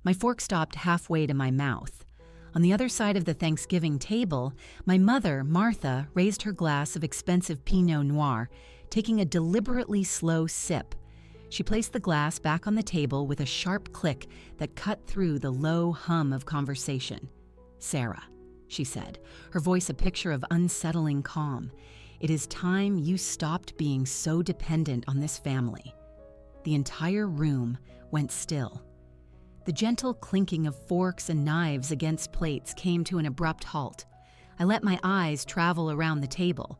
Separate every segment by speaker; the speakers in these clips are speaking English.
Speaker 1: My fork stopped halfway to my mouth. On the other side of the Thanksgiving table, my mother, Martha, raised her glass of expensive Pinot Noir, taking a deliberately slow sip. She placed the glass back on the table with a sharp click that cut through the low hum of conversation. "Sarah," she said, her voice a picture of unsettling calm, "it is time you stopped being so dependent on this family." The entire room went still. The gentle clinking of forks and knives against plates came to an abrupt halt. I let my eyes travel around the table.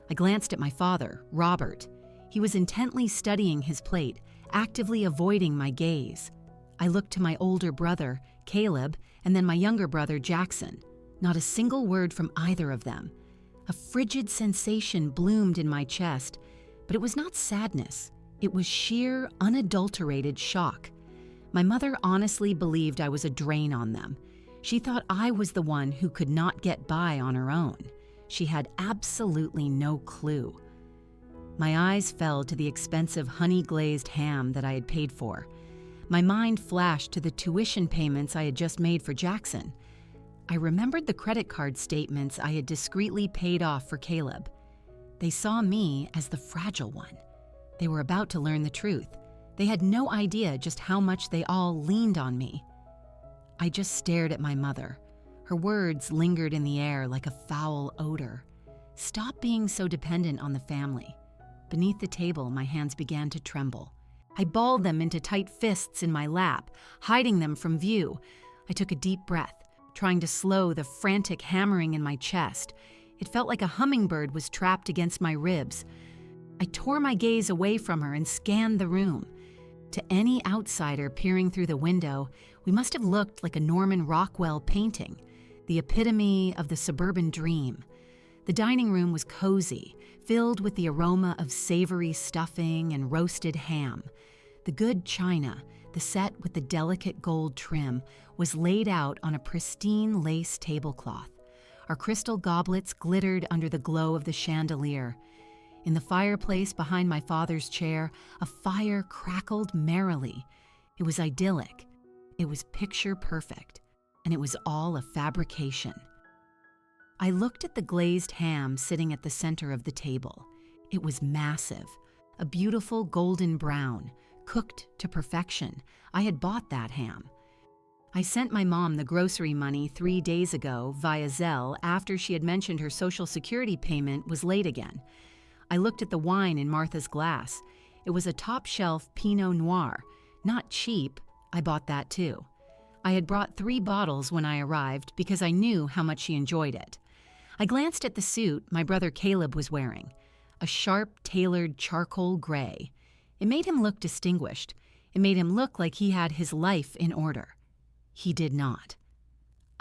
Speaker 1: I glanced at my father, Robert. He was intently studying his plate, actively avoiding my gaze. I looked to my older brother, Caleb, and then my younger brother, Jackson. Not a single word from either of them. A frigid sensation bloomed in my chest, but it was not sadness. It was sheer, unadulterated shock. My mother honestly believed I was a drain on them. She thought I was the one who could not get by on her own. She had absolutely no clue. My eyes fell to the expensive honey-glazed ham that I had paid for. My mind flashed to the tuition payments I had just made for Jackson. I remembered the credit card statements I had discreetly paid off for Caleb. They saw me as the fragile one. They were about to learn the truth. They had no idea just how much they all leaned on me. I just stared at my mother. Her words lingered in the air like a foul odor. "Stop being so dependent on the family." Beneath the table, my hands began to tremble. I balled them into tight fists in my lap, hiding them from view. I took a deep breath, trying to slow the frantic hammering in my chest. It felt like a hummingbird was trapped against my ribs. I tore my gaze away from her and scanned the room. To any outsider peering through the window, we must have looked like a Norman Rockwell painting, the epitome of the suburban dream. The dining room was cozy, filled with the aroma of savory stuffing and roasted ham. The good china, the set with the delicate gold trim, was laid out on a pristine lace tablecloth. Our crystal goblets glittered under the glow of the chandelier. In the fireplace behind my father's chair, a fire crackled merrily. It was idyllic. It was picture perfect. And it was all a fabrication. I looked at the glazed ham sitting at the center of the table. It was massive, a beautiful golden brown, cooked to perfection. I had bought that ham. I sent my mom the grocery money 3 days ago via Zelle after she had mentioned her Social Security payment was late again. I looked at the wine in Martha's glass. It was a top-shelf Pinot Noir. Not cheap. I bought that too. I had brought 3 bottles when I arrived because I knew how much she enjoyed it. I glanced at the suit my brother Caleb was wearing, a sharp, tailored charcoal gray. It made him look distinguished. It made him look like he had his life in order. He did not.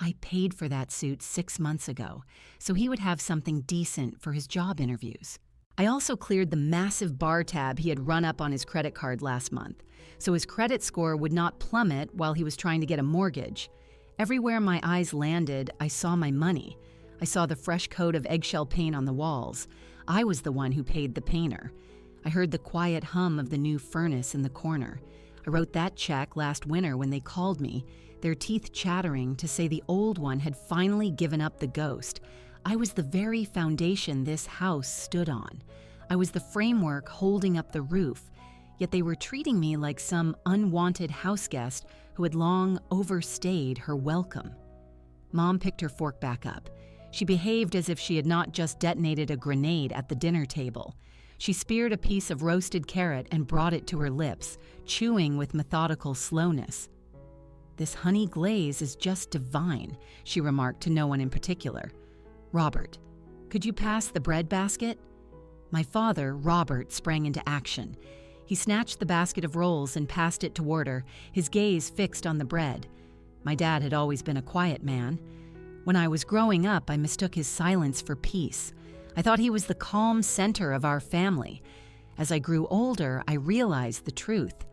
Speaker 1: I paid for that suit 6 months ago, so he would have something decent for his job interviews. I also cleared the massive bar tab he had run up on his credit card last month, so his credit score would not plummet while he was trying to get a mortgage. Everywhere my eyes landed, I saw my money. I saw the fresh coat of eggshell paint on the walls. I was the one who paid the painter. I heard the quiet hum of the new furnace in the corner. I wrote that check last winter when they called me, their teeth chattering to say the old one had finally given up the ghost. I was the very foundation this house stood on. I was the framework holding up the roof, yet they were treating me like some unwanted houseguest who had long overstayed her welcome. Mom picked her fork back up. She behaved as if she had not just detonated a grenade at the dinner table. She speared a piece of roasted carrot and brought it to her lips, chewing with methodical slowness. "This honey glaze is just divine," she remarked to no one in particular. "Robert, could you pass the bread basket?" My father, Robert, sprang into action. He snatched the basket of rolls and passed it toward her, his gaze fixed on the bread. My dad had always been a quiet man. When I was growing up, I mistook his silence for peace. I thought he was the calm center of our family. As I grew older, I realized the truth.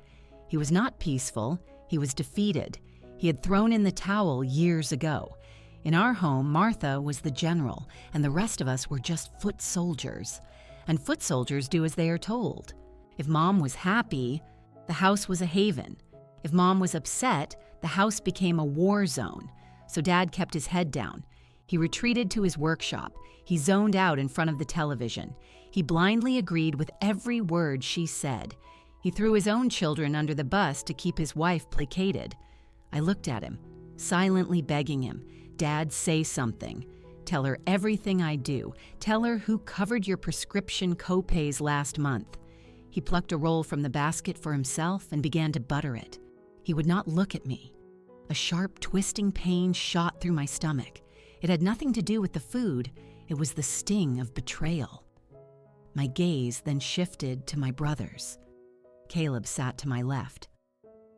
Speaker 1: He was not peaceful, he was defeated. He had thrown in the towel years ago. In our home, Martha was the general, and the rest of us were just foot soldiers. And foot soldiers do as they are told. If Mom was happy, the house was a haven. If Mom was upset, The house became a war zone, so Dad kept his head down. He retreated to his workshop. He zoned out in front of the television. He blindly agreed with every word she said. He threw his own children under the bus to keep his wife placated. I looked at him, silently begging him, "Dad, say something. Tell her everything I do. Tell her who covered your prescription copays last month." He plucked a roll from the basket for himself and began to butter it. He would not look at me. A sharp, twisting pain shot through my stomach. It had nothing to do with the food. It was the sting of betrayal. My gaze then shifted to my brothers. Caleb sat to my left.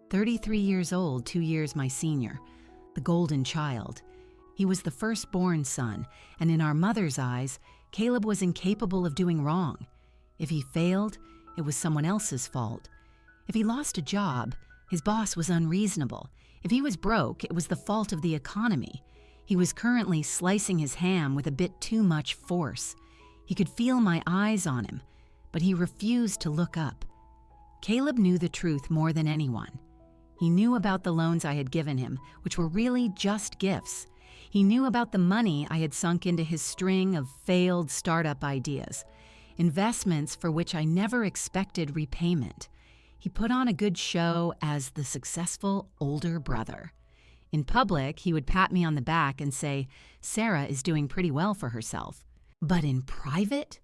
Speaker 1: 33 years old, 2 years my senior, the golden child. He was the firstborn son, and in our mother's eyes, Caleb was incapable of doing wrong. If he failed, it was someone else's fault. If he lost a job, his boss was unreasonable. If he was broke, it was the fault of the economy. He was currently slicing his ham with a bit too much force. He could feel my eyes on him, but he refused to look up. Caleb knew the truth more than anyone. He knew about the loans I had given him, which were really just gifts. He knew about the money I had sunk into his string of failed startup ideas, investments for which I never expected repayment. He put on a good show as the successful older brother. In public, he would pat me on the back and say, "Sarah is doing pretty well for herself." But in private,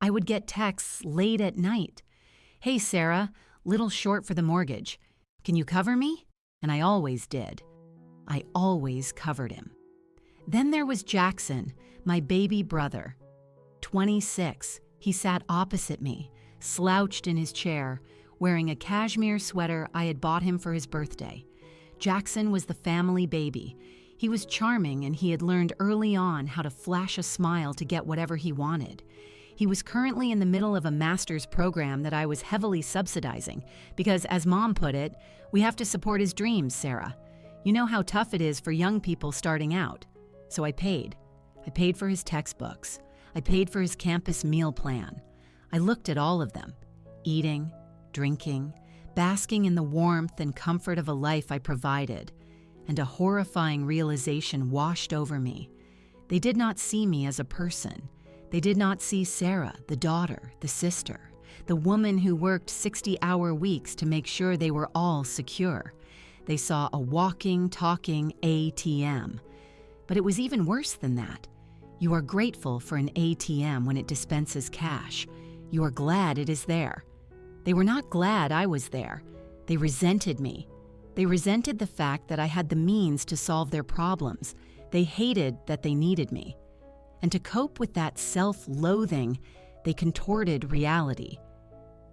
Speaker 1: I would get texts late at night. "Hey, Sarah, little short for the mortgage. Can you cover me?" And I always did. I always covered him. Then there was Jackson, my baby brother. 26, he sat opposite me, slouched in his chair, wearing a cashmere sweater I had bought him for his birthday. Jackson was the family baby. He was charming, and he had learned early on how to flash a smile to get whatever he wanted. He was currently in the middle of a master's program that I was heavily subsidizing because, as Mom put it, "We have to support his dreams, Sarah. You know how tough it is for young people starting out." So I paid. I paid for his textbooks. I paid for his campus meal plan. I looked at all of them, eating, drinking, basking in the warmth and comfort of a life I provided, and a horrifying realization washed over me. They did not see me as a person. They did not see Sarah, the daughter, the sister, the woman who worked 60-hour weeks to make sure they were all secure. They saw a walking, talking ATM. But it was even worse than that. You are grateful for an ATM when it dispenses cash. You are glad it is there. They were not glad I was there. They resented me. They resented the fact that I had the means to solve their problems. They hated that they needed me. And to cope with that self-loathing, they contorted reality.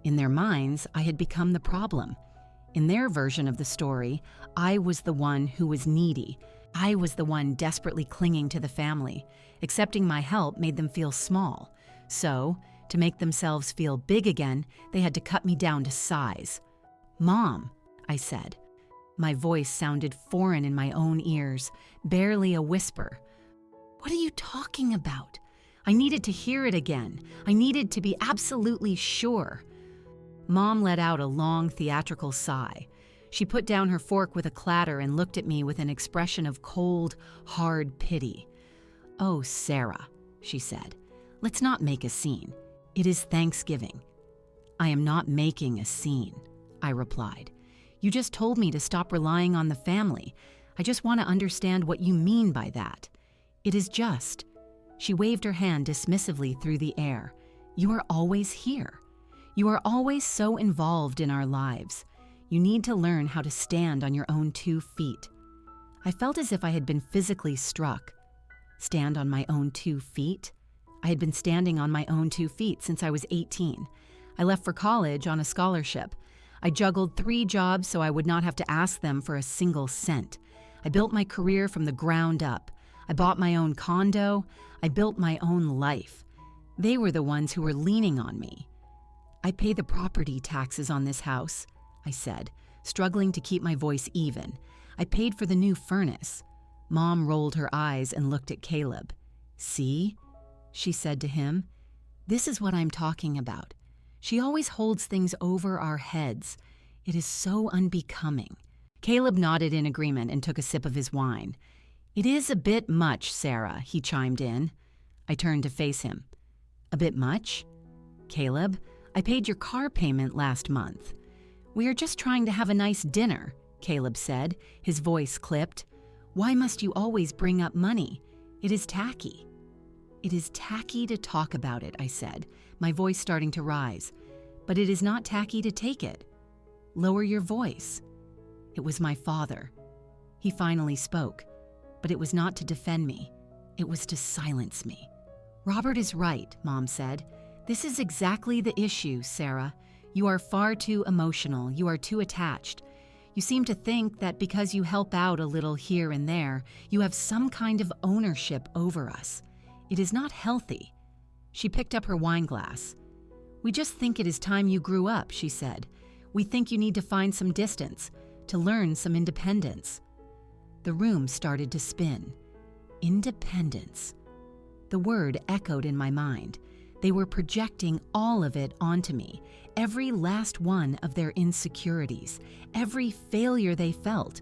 Speaker 1: In their minds, I had become the problem. In their version of the story, I was the one who was needy. I was the one desperately clinging to the family. Accepting my help made them feel small. So, to make themselves feel big again, they had to cut me down to size. "Mom," I said. My voice sounded foreign in my own ears, barely a whisper. "What are you talking about?" I needed to hear it again. I needed to be absolutely sure. Mom let out a long theatrical sigh. She put down her fork with a clatter and looked at me with an expression of cold, hard pity. "Oh, Sarah," she said, "let's not make a scene. It is Thanksgiving." "I am not making a scene," I replied. "You just told me to stop relying on the family. I just want to understand what you mean by that. It is just." She waved her hand dismissively through the air. "You are always here. You are always so involved in our lives. You need to learn how to stand on your own 2 feet. I felt as if I had been physically struck. Stand on my own 2 feet? I had been standing on my own 2 feet since I was 18. I left for college on a scholarship. I juggled 3 jobs so I would not have to ask them for a single cent. I built my career from the ground up. I bought my own condo. I built my own life. They were the ones who were leaning on me. "I pay the property taxes on this house," I said, struggling to keep my voice even. "I paid for the new furnace." Mom rolled her eyes and looked at Caleb. "See?" she said to him. "This is what I'm talking about. She always holds things over our heads. It is so unbecoming. Caleb nodded in agreement and took a sip of his wine. "It is a bit much, Sarah," he chimed in. I turned to face him. "A bit much?" "Caleb, I paid your car payment last month." "We are just trying to have a nice dinner," Caleb said, his voice clipped. "Why must you always bring up money? It is tacky." "It is tacky to talk about it," I said, my voice starting to rise. "But it is not tacky to take it. Lower your voice." It was my father. He finally spoke, but it was not to defend me. It was to silence me. "Robert is right," Mom said. "This is exactly the issue, Sarah. You are far too emotional. You are too attached. You seem to think that because you help out a little here and there, you have some kind of ownership over us. It is not healthy." She picked up her wine glass. "We just think it is time you grew up," she said. "We think you need to find some distance, to learn some independence." The room started to spin. Independence. The word echoed in my mind. They were projecting all of it onto me, every last one of their insecurities, every failure they felt.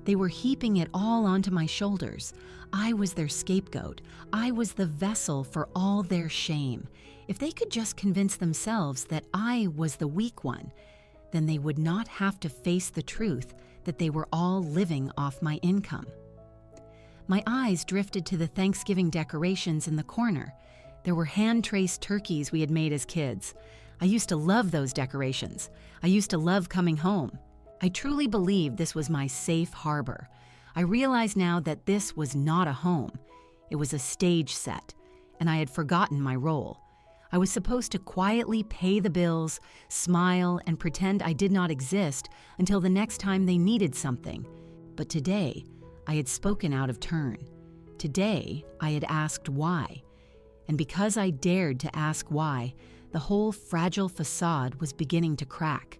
Speaker 1: They were heaping it all onto my shoulders. I was their scapegoat. I was the vessel for all their shame. If they could just convince themselves that I was the weak one, then they would not have to face the truth that they were all living off my income. My eyes drifted to the Thanksgiving decorations in the corner. There were hand-traced turkeys we had made as kids. I used to love those decorations. I used to love coming home. I truly believed this was my safe harbor. I realized now that this was not a home. It was a stage set, and I had forgotten my role. I was supposed to quietly pay the bills, smile, and pretend I did not exist until the next time they needed something. But today, I had spoken out of turn. Today, I had asked why. And because I dared to ask why, the whole fragile facade was beginning to crack.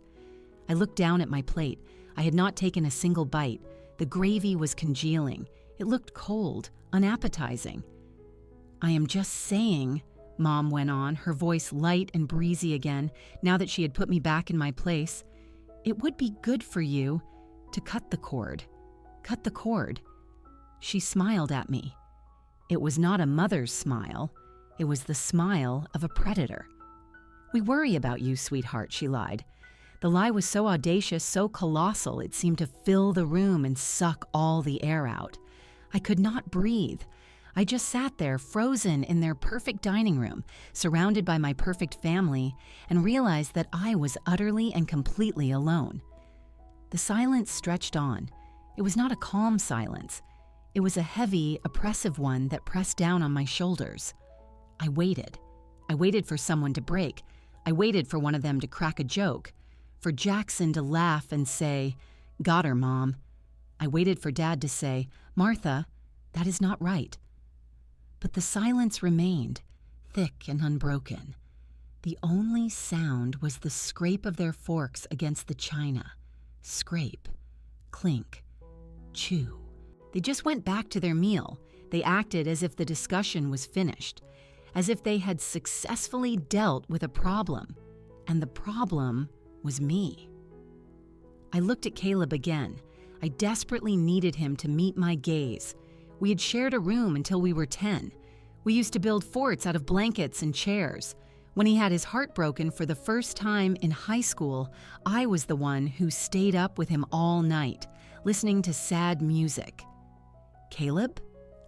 Speaker 1: I looked down at my plate. I had not taken a single bite. The gravy was congealing. It looked cold, unappetizing. "I am just saying," Mom went on, her voice light and breezy again, now that she had put me back in my place. "It would be good for you to cut the cord. Cut the cord." She smiled at me. It was not a mother's smile. It was the smile of a predator. "We worry about you, sweetheart," she lied. The lie was so audacious, so colossal, it seemed to fill the room and suck all the air out. I could not breathe. I just sat there, frozen in their perfect dining room, surrounded by my perfect family, and realized that I was utterly and completely alone. The silence stretched on. It was not a calm silence. It was a heavy, oppressive one that pressed down on my shoulders. I waited. I waited for someone to break. I waited for one of them to crack a joke, for Jackson to laugh and say, "Got her, Mom." I waited for Dad to say, "Martha, that is not right." But the silence remained, thick and unbroken. The only sound was the scrape of their forks against the china. Scrape, clink, chew. They just went back to their meal. They acted as if the discussion was finished, as if they had successfully dealt with a problem, and the problem was me. I looked at Caleb again. I desperately needed him to meet my gaze. We had shared a room until we were 10. We used to build forts out of blankets and chairs. When he had his heart broken for the first time in high school, I was the one who stayed up with him all night, listening to sad music. "Caleb?"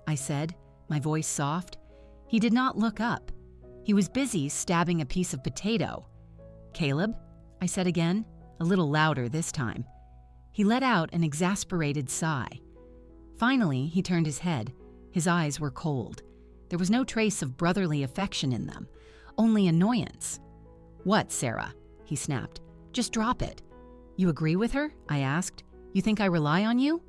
Speaker 1: I said, my voice soft. He did not look up. He was busy stabbing a piece of potato. "Caleb?" I said again, a little louder this time. He let out an exasperated sigh. Finally, he turned his head. His eyes were cold. There was no trace of brotherly affection in them, only annoyance. "What, Sarah?" he snapped. "Just drop it." "You agree with her?" I asked. "You think I rely on you?"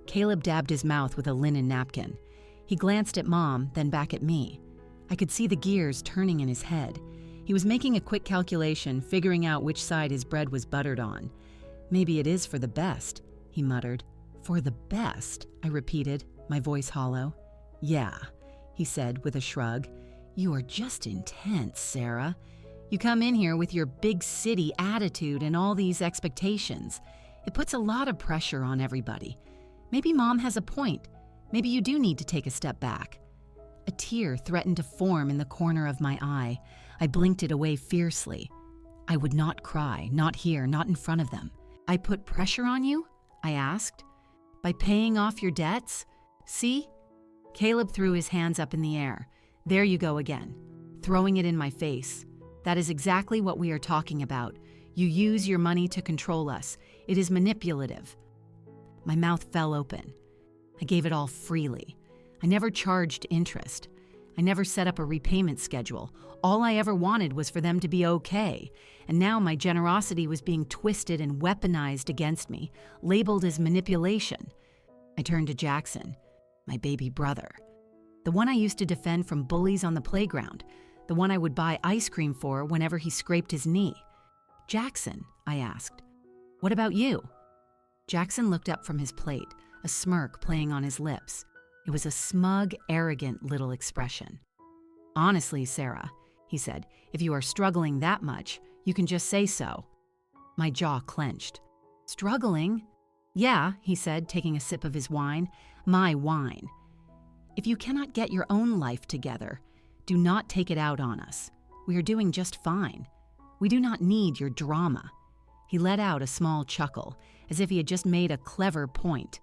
Speaker 1: Caleb dabbed his mouth with a linen napkin. He glanced at Mom, then back at me. I could see the gears turning in his head. He was making a quick calculation, figuring out which side his bread was buttered on. "Maybe it is for the best," he muttered. "For the best," I repeated, my voice hollow. "Yeah," he said with a shrug. "You are just intense, Sarah. You come in here with your big city attitude and all these expectations. It puts a lot of pressure on everybody. Maybe Mom has a point. Maybe you do need to take a step back." A tear threatened to form in the corner of my eye. I blinked it away fiercely. I would not cry, not here, not in front of them. "I put pressure on you?" I asked. "By paying off your debts? See?" Caleb threw his hands up in the air. "There you go again, throwing it in my face. That is exactly what we are talking about. You use your money to control us. It is manipulative." My mouth fell open. I gave it all freely. I never charged interest. I never set up a repayment schedule. All I ever wanted was for them to be okay. And now my generosity was being twisted and weaponized against me, labeled as manipulation. I turned to Jackson, my baby brother. The one I used to defend from bullies on the playground. The one I would buy ice cream for whenever he scraped his knee. "Jackson," I asked, "what about you?" Jackson looked up from his plate, a smirk playing on his lips. It was a smug, arrogant little expression. "Honestly, Sarah," he said, "if you are struggling that much, you can just say so." My jaw clenched. "Struggling?" "Yeah," he said, taking a sip of his wine. "My wine. If you cannot get your own life together, do not take it out on us. We are doing just fine. We do not need your drama." He let out a small chuckle, as if he had just made a clever point.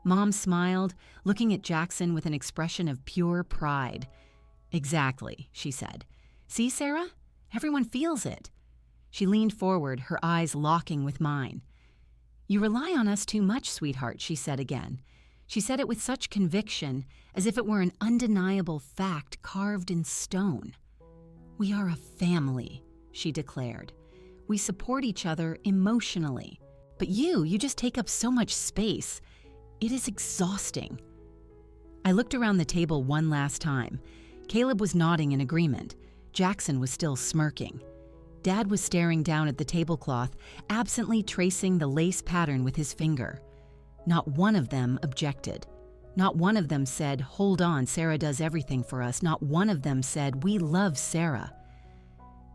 Speaker 1: Mom smiled, looking at Jackson with an expression of pure pride. "Exactly," she said. "See, Sarah? Everyone feels it." She leaned forward, her eyes locking with mine. "You rely on us too much, sweetheart," she said again. She said it with such conviction, as if it were an undeniable fact carved in stone. "We are a family," she declared. "We support each other emotionally. But you just take up so much space. It is exhausting." I looked around the table one last time. Caleb was nodding in agreement. Jackson was still smirking. Dad was staring down at the tablecloth, absently tracing the lace pattern with his finger. Not one of them objected. Not one of them said, "Hold on, Sarah does everything for us." Not one of them said, "We love Sarah."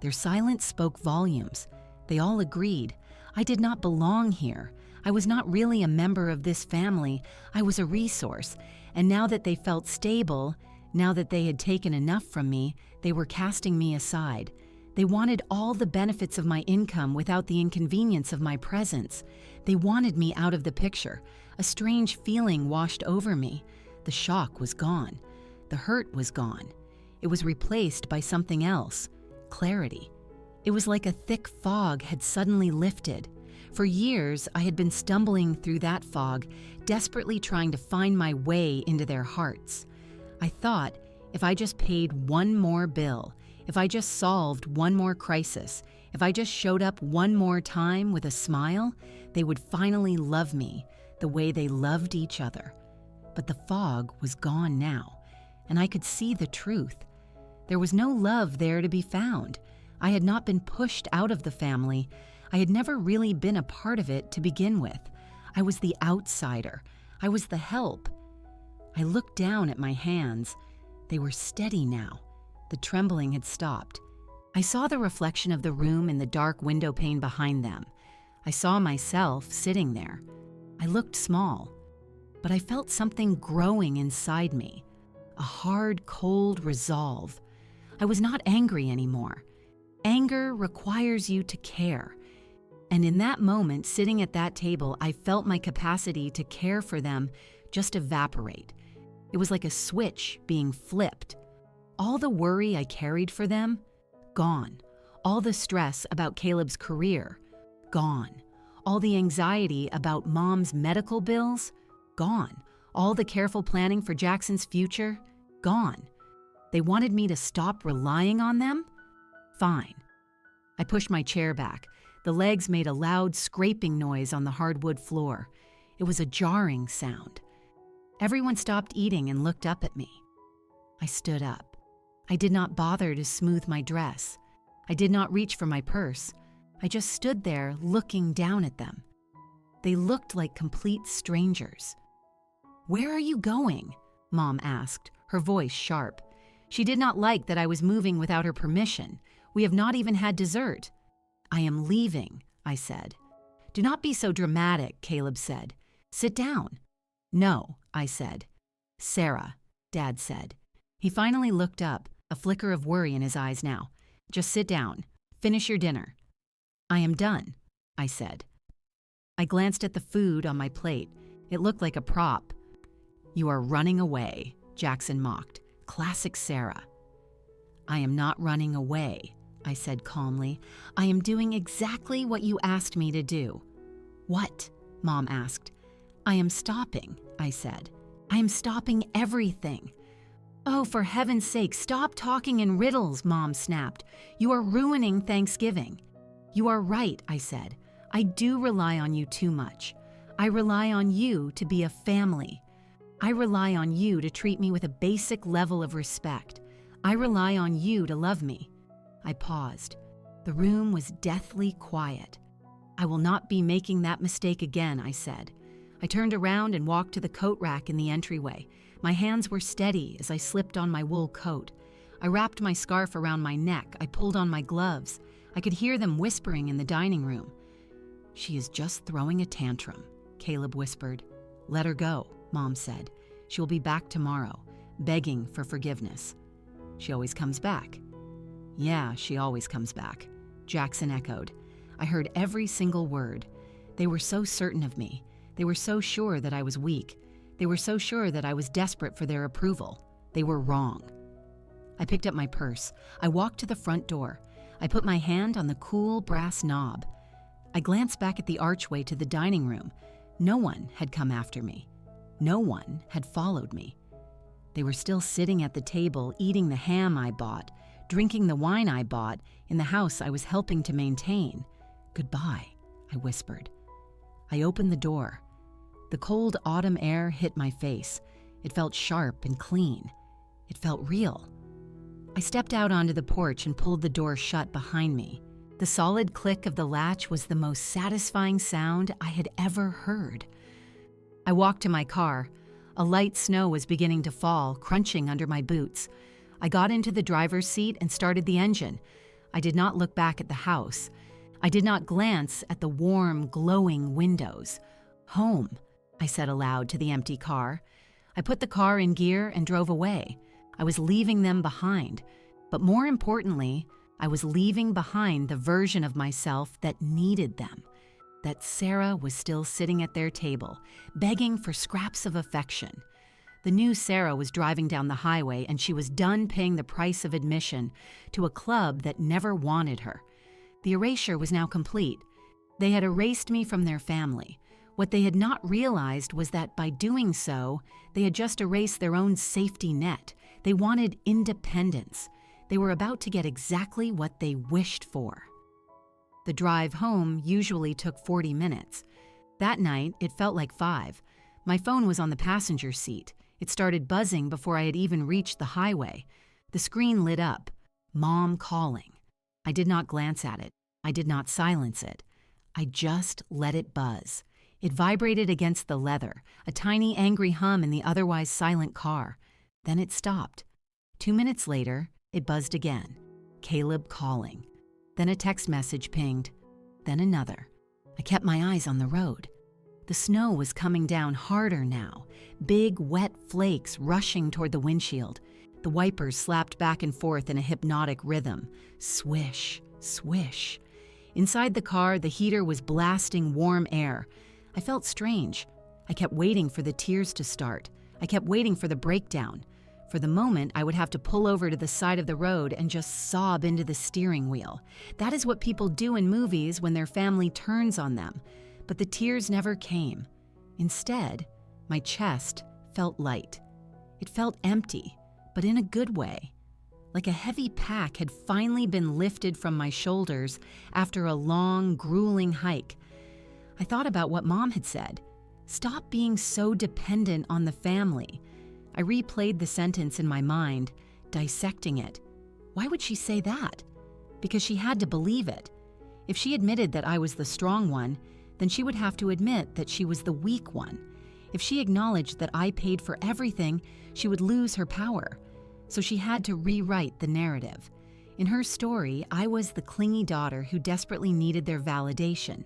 Speaker 1: Their silence spoke volumes. They all agreed. I did not belong here. I was not really a member of this family. I was a resource. And now that they felt stable, now that they had taken enough from me, they were casting me aside. They wanted all the benefits of my income without the inconvenience of my presence. They wanted me out of the picture. A strange feeling washed over me. The shock was gone. The hurt was gone. It was replaced by something else. Clarity. It was like a thick fog had suddenly lifted. For years, I had been stumbling through that fog, desperately trying to find my way into their hearts. I thought, if I just paid one more bill, if I just solved one more crisis, if I just showed up one more time with a smile, they would finally love me the way they loved each other. But the fog was gone now, and I could see the truth. There was no love there to be found. I had not been pushed out of the family. I had never really been a part of it to begin with. I was the outsider. I was the help. I looked down at my hands. They were steady now. The trembling had stopped. I saw the reflection of the room in the dark window pane behind them. I saw myself sitting there. I looked small, but I felt something growing inside me. A hard, cold resolve. I was not angry anymore. Anger requires you to care. And in that moment, sitting at that table, I felt my capacity to care for them just evaporate. It was like a switch being flipped. All the worry I carried for them, gone. All the stress about Caleb's career, gone. All the anxiety about Mom's medical bills, gone. All the careful planning for Jackson's future, gone. They wanted me to stop relying on them? Fine. I pushed my chair back. The legs made a loud scraping noise on the hardwood floor. It was a jarring sound. Everyone stopped eating and looked up at me. I stood up. I did not bother to smooth my dress. I did not reach for my purse. I just stood there looking down at them. They looked like complete strangers. "Where are you going?" Mom asked, her voice sharp. She did not like that I was moving without her permission. We have not even had dessert. "I am leaving," I said. "Do not be so dramatic," Caleb said. "Sit down." "No," I said. "Sarah," Dad said. He finally looked up, a flicker of worry in his eyes now. "Just sit down. Finish your dinner." "I am done," I said. I glanced at the food on my plate. It looked like a prop. "You are running away," Jackson mocked. Classic Sarah. "I am not running away," I said calmly. "I am doing exactly what you asked me to do." "What?" Mom asked. "I am stopping," I said. "I am stopping everything." "Oh, for heaven's sake, stop talking in riddles," Mom snapped. "You are ruining Thanksgiving." "You are right," I said. "I do rely on you too much. I rely on you to be a family. I rely on you to treat me with a basic level of respect. I rely on you to love me." I paused. The room was deathly quiet. "I will not be making that mistake again," I said. I turned around and walked to the coat rack in the entryway. My hands were steady as I slipped on my wool coat. I wrapped my scarf around my neck. I pulled on my gloves. I could hear them whispering in the dining room. "She is just throwing a tantrum," Caleb whispered. "Let her go," Mom said. "She will be back tomorrow, begging for forgiveness." "She always comes back." "Yeah, she always comes back," Jackson echoed. I heard every single word. They were so certain of me. They were so sure that I was weak. They were so sure that I was desperate for their approval. They were wrong. I picked up my purse. I walked to the front door. I put my hand on the cool brass knob. I glanced back at the archway to the dining room. No one had come after me. No one had followed me. They were still sitting at the table, eating the ham I bought, drinking the wine I bought in the house I was helping to maintain. "Goodbye," I whispered. I opened the door. The cold autumn air hit my face. It felt sharp and clean. It felt real. I stepped out onto the porch and pulled the door shut behind me. The solid click of the latch was the most satisfying sound I had ever heard. I walked to my car. A light snow was beginning to fall, crunching under my boots. I got into the driver's seat and started the engine. I did not look back at the house. I did not glance at the warm, glowing windows. "Home," I said aloud to the empty car. I put the car in gear and drove away. I was leaving them behind. But more importantly, I was leaving behind the version of myself that needed them. That Sarah was still sitting at their table, begging for scraps of affection. The new Sarah was driving down the highway, and she was done paying the price of admission to a club that never wanted her. The erasure was now complete. They had erased me from their family. What they had not realized was that by doing so, they had just erased their own safety net. They wanted independence. They were about to get exactly what they wished for. The drive home usually took 40 minutes. That night, it felt like 5. My phone was on the passenger seat. It started buzzing before I had even reached the highway. The screen lit up. Mom calling. I did not glance at it. I did not silence it. I just let it buzz. It vibrated against the leather, a tiny angry hum in the otherwise silent car. Then it stopped. 2 minutes later, it buzzed again. Caleb calling. Then a text message pinged. Then another. I kept my eyes on the road. The snow was coming down harder now, big, wet flakes rushing toward the windshield. The wipers slapped back and forth in a hypnotic rhythm. Swish, swish. Inside the car, the heater was blasting warm air. I felt strange. I kept waiting for the tears to start. I kept waiting for the breakdown. For the moment, I would have to pull over to the side of the road and just sob into the steering wheel. That is what people do in movies when their family turns on them. But the tears never came. Instead, my chest felt light. It felt empty, but in a good way. Like a heavy pack had finally been lifted from my shoulders after a long, grueling hike. I thought about what Mom had said. Stop being so dependent on the family. I replayed the sentence in my mind, dissecting it. Why would she say that? Because she had to believe it. If she admitted that I was the strong one, then she would have to admit that she was the weak one. If she acknowledged that I paid for everything, she would lose her power. So she had to rewrite the narrative. In her story, I was the clingy daughter who desperately needed their validation.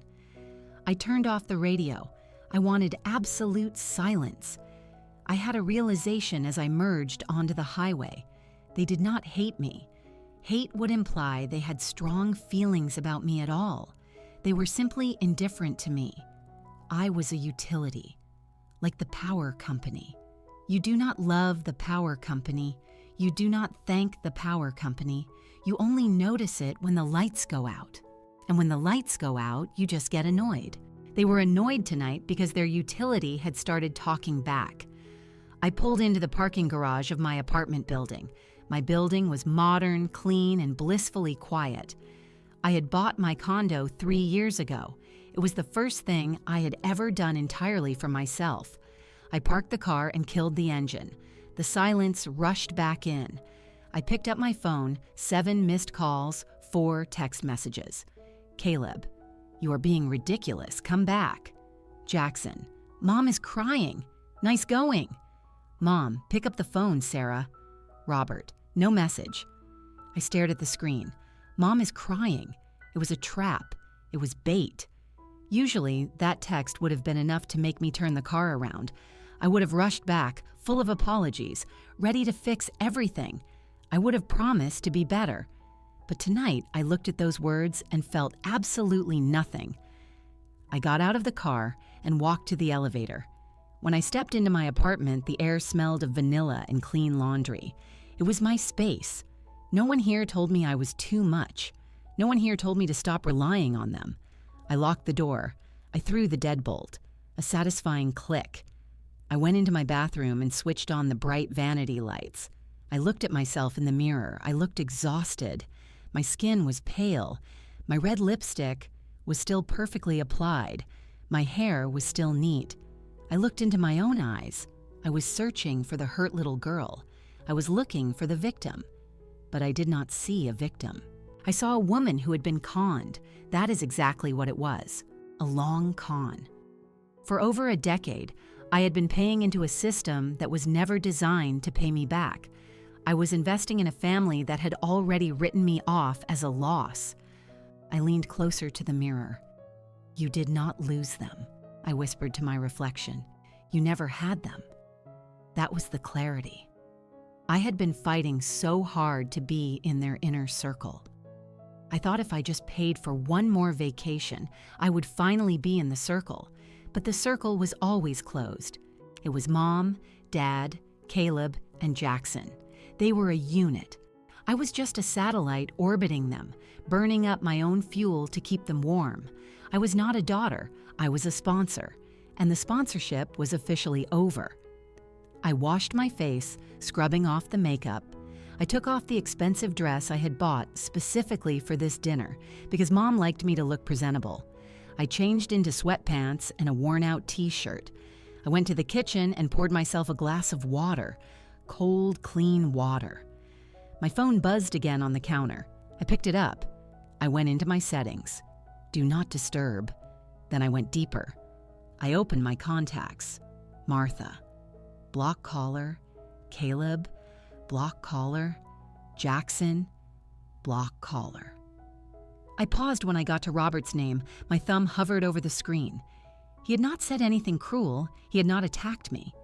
Speaker 1: I turned off the radio. I wanted absolute silence. I had a realization as I merged onto the highway. They did not hate me. Hate would imply they had strong feelings about me at all. They were simply indifferent to me. I was a utility, like the power company. You do not love the power company. You do not thank the power company. You only notice it when the lights go out. And when the lights go out, you just get annoyed. They were annoyed tonight because their utility had started talking back. I pulled into the parking garage of my apartment building. My building was modern, clean, and blissfully quiet. I had bought my condo 3 years ago. It was the first thing I had ever done entirely for myself. I parked the car and killed the engine. The silence rushed back in. I picked up my phone, 7 missed calls, 4 text messages. Caleb, you are being ridiculous. Come back. Jackson, Mom is crying. Nice going. Mom, pick up the phone, Sarah. Robert, no message. I stared at the screen. Mom is crying. It was a trap. It was bait. Usually, that text would have been enough to make me turn the car around. I would have rushed back, full of apologies, ready to fix everything. I would have promised to be better. But tonight, I looked at those words and felt absolutely nothing. I got out of the car and walked to the elevator. When I stepped into my apartment, the air smelled of vanilla and clean laundry. It was my space. No one here told me I was too much. No one here told me to stop relying on them. I locked the door. I threw the deadbolt. A satisfying click. I went into my bathroom and switched on the bright vanity lights. I looked at myself in the mirror. I looked exhausted. My skin was pale. My red lipstick was still perfectly applied. My hair was still neat. I looked into my own eyes. I was searching for the hurt little girl. I was looking for the victim. But I did not see a victim. I saw a woman who had been conned. That is exactly what it was. A long con. For over a decade, I had been paying into a system that was never designed to pay me back. I was investing in a family that had already written me off as a loss. I leaned closer to the mirror. You did not lose them, I whispered to my reflection. You never had them. That was the clarity. I had been fighting so hard to be in their inner circle. I thought if I just paid for one more vacation, I would finally be in the circle. But the circle was always closed. It was Mom, Dad, Caleb, and Jackson. They were a unit. I was just a satellite orbiting them, burning up my own fuel to keep them warm. I was not a daughter, I was a sponsor, and the sponsorship was officially over. I washed my face, scrubbing off the makeup. I took off the expensive dress I had bought specifically for this dinner because Mom liked me to look presentable. I changed into sweatpants and a worn-out t-shirt. I went to the kitchen and poured myself a glass of water. Cold, clean water. My phone buzzed again on the counter. I picked it up. I went into my settings. Do not disturb. Then I went deeper. I opened my contacts. Martha. Block caller. Caleb. Block caller. Jackson. Block caller. I paused when I got to Robert's name. My thumb hovered over the screen. He had not said anything cruel. He had not attacked me.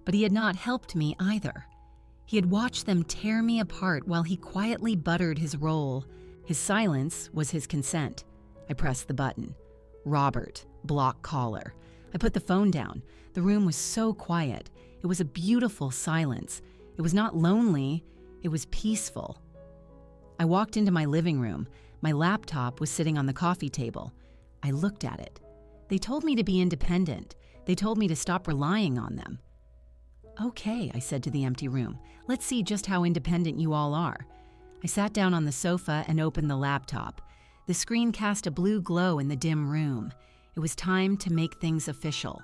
Speaker 1: But he had not helped me either. He had watched them tear me apart while he quietly buttered his roll. His silence was his consent. I pressed the button. Robert, block caller. I put the phone down. The room was so quiet. It was a beautiful silence. It was not lonely. It was peaceful. I walked into my living room. My laptop was sitting on the coffee table. I looked at it. They told me to be independent. They told me to stop relying on them. Okay, I said to the empty room. Let's see just how independent you all are. I sat down on the sofa and opened the laptop. The screen cast a blue glow in the dim room. It was time to make things official.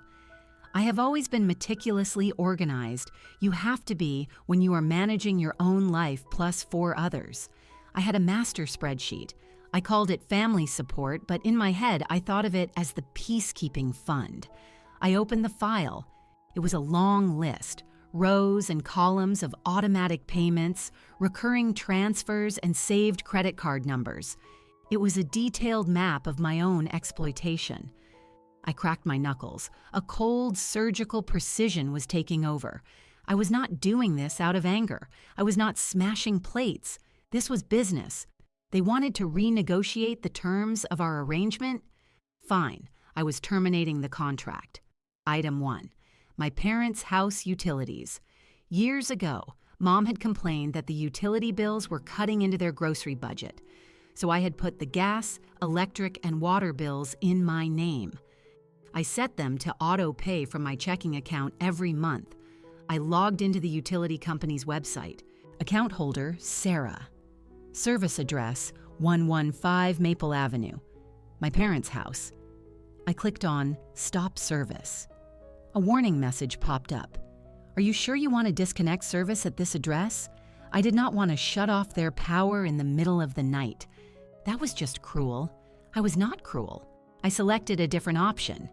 Speaker 1: I have always been meticulously organized. You have to be when you are managing your own life plus 4 others. I had a master spreadsheet. I called it family support, but in my head I thought of it as the peacekeeping fund. I opened the file. It was a long list, rows and columns of automatic payments, recurring transfers, and saved credit card numbers. It was a detailed map of my own exploitation. I cracked my knuckles. A cold, surgical precision was taking over. I was not doing this out of anger. I was not smashing plates. This was business. They wanted to renegotiate the terms of our arrangement? Fine, I was terminating the contract. Item 1. My parents' house utilities. Years ago, Mom had complained that the utility bills were cutting into their grocery budget. So I had put the gas, electric, and water bills in my name. I set them to auto-pay from my checking account every month. I logged into the utility company's website. Account holder, Sarah. Service address, 115 Maple Avenue. My parents' house. I clicked on Stop Service. A warning message popped up. Are you sure you want to disconnect service at this address? I did not want to shut off their power in the middle of the night. That was just cruel. I was not cruel. I selected a different option.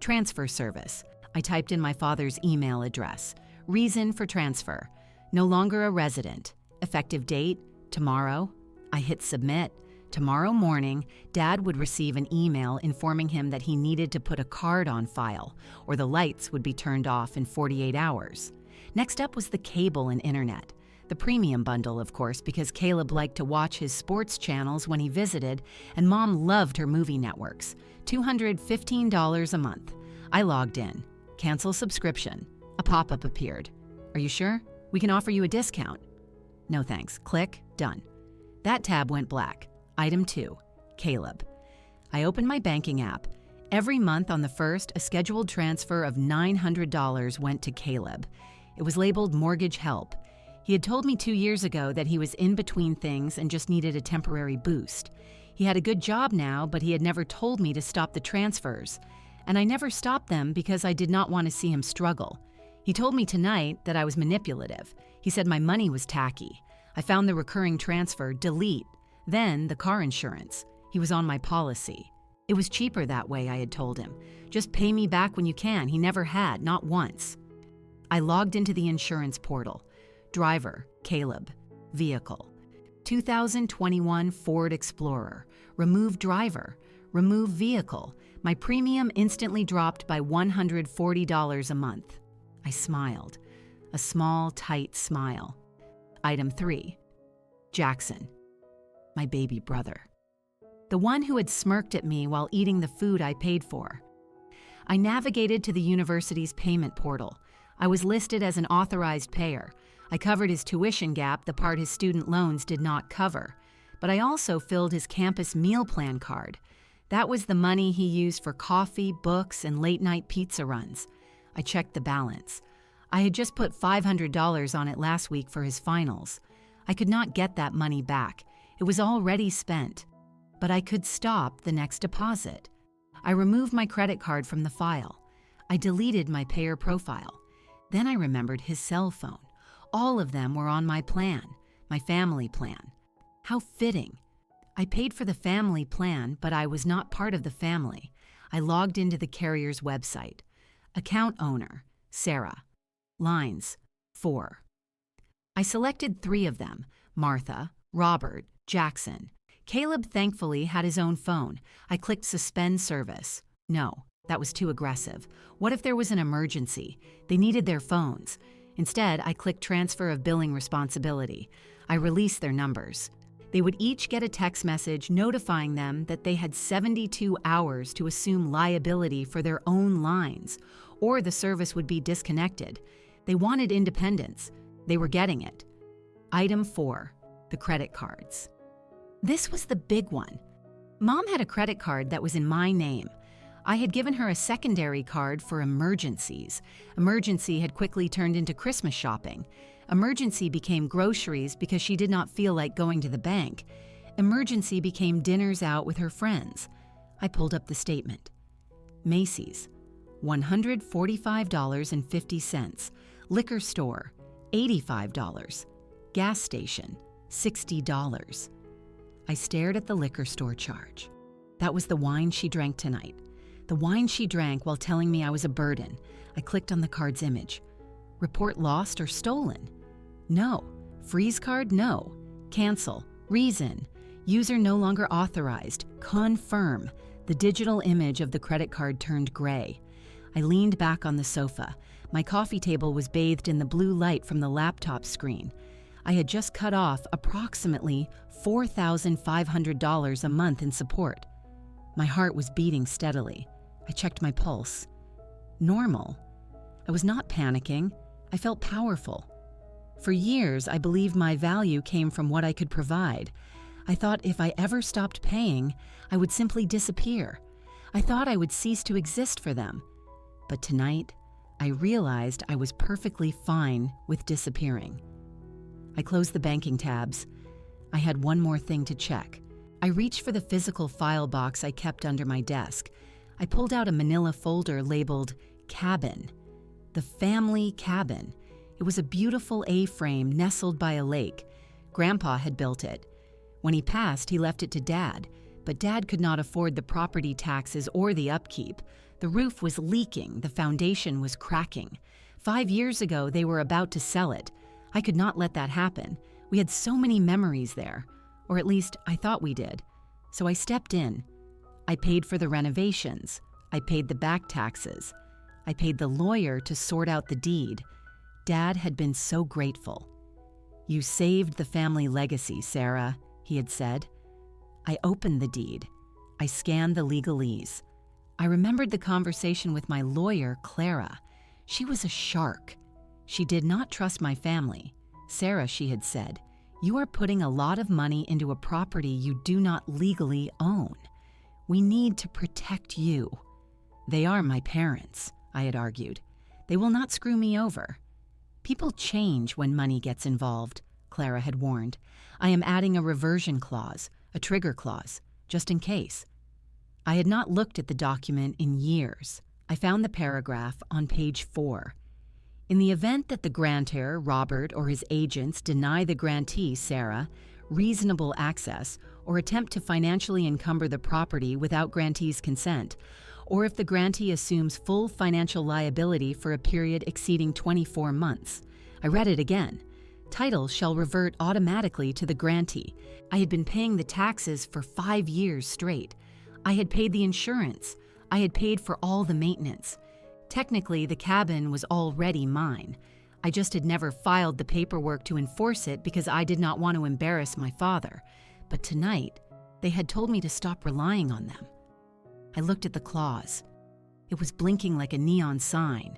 Speaker 1: Transfer service. I typed in my father's email address. Reason for transfer. No longer a resident. Effective date, tomorrow. I hit submit. Tomorrow morning, Dad would receive an email informing him that he needed to put a card on file, or the lights would be turned off in 48 hours. Next up was the cable and internet. The premium bundle, of course, because Caleb liked to watch his sports channels when he visited, and Mom loved her movie networks. $215 a month. I logged in. Cancel subscription. A pop-up appeared. Are you sure? We can offer you a discount. No thanks. Click. Done. That tab went black. Item 2. Caleb. I opened my banking app. Every month on the 1st, a scheduled transfer of $900 went to Caleb. It was labeled Mortgage Help. He had told me 2 years ago that he was in between things and just needed a temporary boost. He had a good job now, but he had never told me to stop the transfers. And I never stopped them because I did not want to see him struggle. He told me tonight that I was manipulative. He said my money was tacky. I found the recurring transfer, delete. Then the car insurance. He was on my policy. It was cheaper that way, I had told him. Just pay me back when you can. He never had, not once. I logged into the insurance portal. Driver, Caleb. Vehicle. 2021 Ford Explorer. Remove driver. Remove vehicle. My premium instantly dropped by $140 a month. I smiled. A small, tight smile. Item 3. Jackson. My baby brother. The one who had smirked at me while eating the food I paid for. I navigated to the university's payment portal. I was listed as an authorized payer. I covered his tuition gap, the part his student loans did not cover. But I also filled his campus meal plan card. That was the money he used for coffee, books, and late-night pizza runs. I checked the balance. I had just put $500 on it last week for his finals. I could not get that money back. It was already spent. But I could stop the next deposit. I removed my credit card from the file. I deleted my payer profile. Then I remembered his cell phone. All of them were on my plan, my family plan. How fitting. I paid for the family plan, but I was not part of the family. I logged into the carrier's website. Account owner, Sarah. Lines, 4. I selected 3 of them, Martha, Robert, Jackson. Caleb thankfully had his own phone. I clicked suspend service. No, that was too aggressive. What if there was an emergency? They needed their phones. Instead, I clicked transfer of billing responsibility. I released their numbers. They would each get a text message notifying them that they had 72 hours to assume liability for their own lines, or the service would be disconnected. They wanted independence. They were getting it. Item 4, the credit cards. This was the big one. Mom had a credit card that was in my name. I had given her a secondary card for emergencies. Emergency had quickly turned into Christmas shopping. Emergency became groceries because she did not feel like going to the bank. Emergency became dinners out with her friends. I pulled up the statement. Macy's, $145.50. Liquor store, $85. Gas station, $60. I stared at the liquor store charge. That was the wine she drank tonight. The wine she drank while telling me I was a burden. I clicked on the card's image. Report lost or stolen? No. Freeze card? No. Cancel. Reason. User no longer authorized. Confirm. The digital image of the credit card turned gray. I leaned back on the sofa. My coffee table was bathed in the blue light from the laptop screen. I had just cut off approximately $4,500 a month in support. My heart was beating steadily. I checked my pulse. Normal. I was not panicking. I felt powerful. For years, I believed my value came from what I could provide. I thought if I ever stopped paying, I would simply disappear. I thought I would cease to exist for them. But tonight, I realized I was perfectly fine with disappearing. I closed the banking tabs. I had one more thing to check. I reached for the physical file box I kept under my desk. I pulled out a manila folder labeled Cabin. The family cabin. It was a beautiful A-frame nestled by a lake. Grandpa had built it. When he passed, he left it to Dad, but Dad could not afford the property taxes or the upkeep. The roof was leaking, the foundation was cracking. 5 years ago, they were about to sell it. I could not let that happen. We had so many memories there, or at least I thought we did. So I stepped in. I paid for the renovations. I paid the back taxes. I paid the lawyer to sort out the deed. Dad had been so grateful. "You saved the family legacy, Sarah," he had said. I opened the deed. I scanned the legalese. I remembered the conversation with my lawyer, Clara. She was a shark. She did not trust my family. "Sarah," she had said, "you are putting a lot of money into a property you do not legally own. We need to protect you." "They are my parents," I had argued. "They will not screw me over." "People change when money gets involved," Clara had warned. "I am adding a reversion clause, a trigger clause, just in case." I had not looked at the document in years. I found the paragraph on page 4. In the event that the grantor, Robert, or his agents deny the grantee, Sarah, reasonable access or attempt to financially encumber the property without grantee's consent, or if the grantee assumes full financial liability for a period exceeding 24 months. I read it again. Title shall revert automatically to the grantee. I had been paying the taxes for 5 years straight. I had paid the insurance. I had paid for all the maintenance. Technically, the cabin was already mine. I just had never filed the paperwork to enforce it because I did not want to embarrass my father. But tonight, they had told me to stop relying on them. I looked at the clause. It was blinking like a neon sign.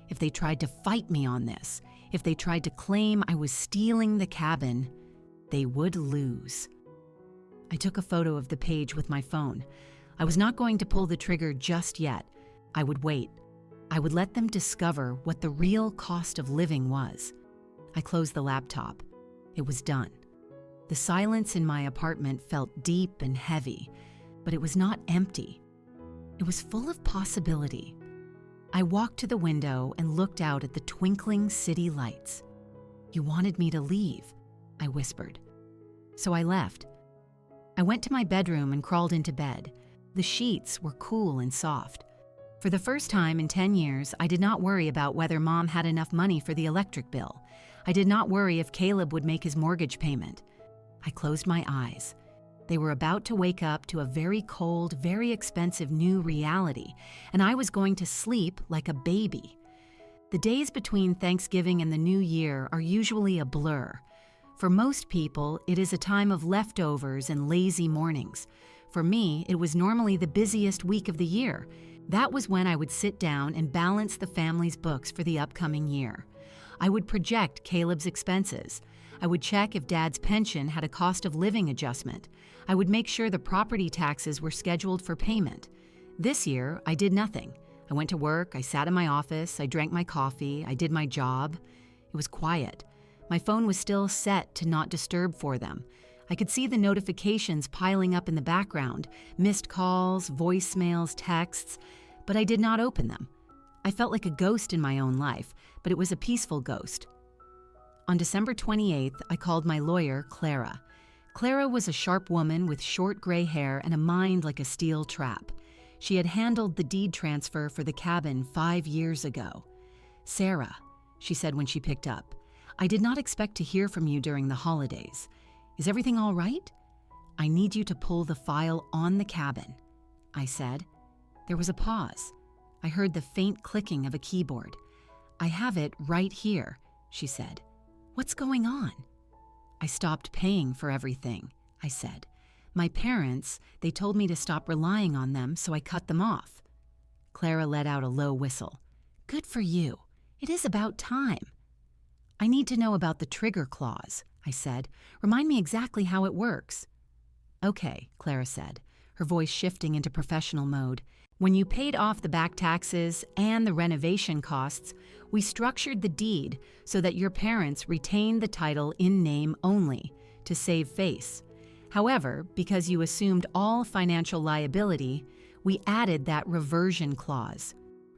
Speaker 1: If they tried to fight me on this, if they tried to claim I was stealing the cabin, they would lose. I took a photo of the page with my phone. I was not going to pull the trigger just yet. I would wait. I would let them discover what the real cost of living was. I closed the laptop. It was done. The silence in my apartment felt deep and heavy, but it was not empty. It was full of possibility. I walked to the window and looked out at the twinkling city lights. "You wanted me to leave," I whispered. So I left. I went to my bedroom and crawled into bed. The sheets were cool and soft. For the first time in 10 years, I did not worry about whether Mom had enough money for the electric bill. I did not worry if Caleb would make his mortgage payment. I closed my eyes. They were about to wake up to a very cold, very expensive new reality, and I was going to sleep like a baby. The days between Thanksgiving and the New Year are usually a blur. For most people, it is a time of leftovers and lazy mornings. For me, it was normally the busiest week of the year. That was when I would sit down and balance the family's books for the upcoming year. I would project Caleb's expenses. I would check if Dad's pension had a cost of living adjustment. I would make sure the property taxes were scheduled for payment. This year, I did nothing. I went to work, I sat in my office, I drank my coffee, I did my job. It was quiet. My phone was still set to not disturb for them. I could see the notifications piling up in the background, missed calls, voicemails, texts, but I did not open them. I felt like a ghost in my own life, but it was a peaceful ghost. On December 28th, I called my lawyer, Clara. Clara was a sharp woman with short gray hair and a mind like a steel trap. She had handled the deed transfer for the cabin 5 years ago. "Sarah," she said when she picked up, "I did not expect to hear from you during the holidays. Is everything all right? I need you to pull the file on the cabin. I said. There was a pause. I heard the faint clicking of a keyboard. I have it right here, she said. What's going on? I stopped paying for everything, I said. My parents, they told me to stop relying on them, so I cut them off. Clara let out a low whistle. Good for you. It is about time. I need to know about the trigger clause, I said. Remind me exactly how it works. Okay, Clara said, her voice shifting into professional mode. When you paid off the back taxes and the renovation costs, we structured the deed so that your parents retained the title in name only, to save face. However, because you assumed all financial liability, we added that reversion clause.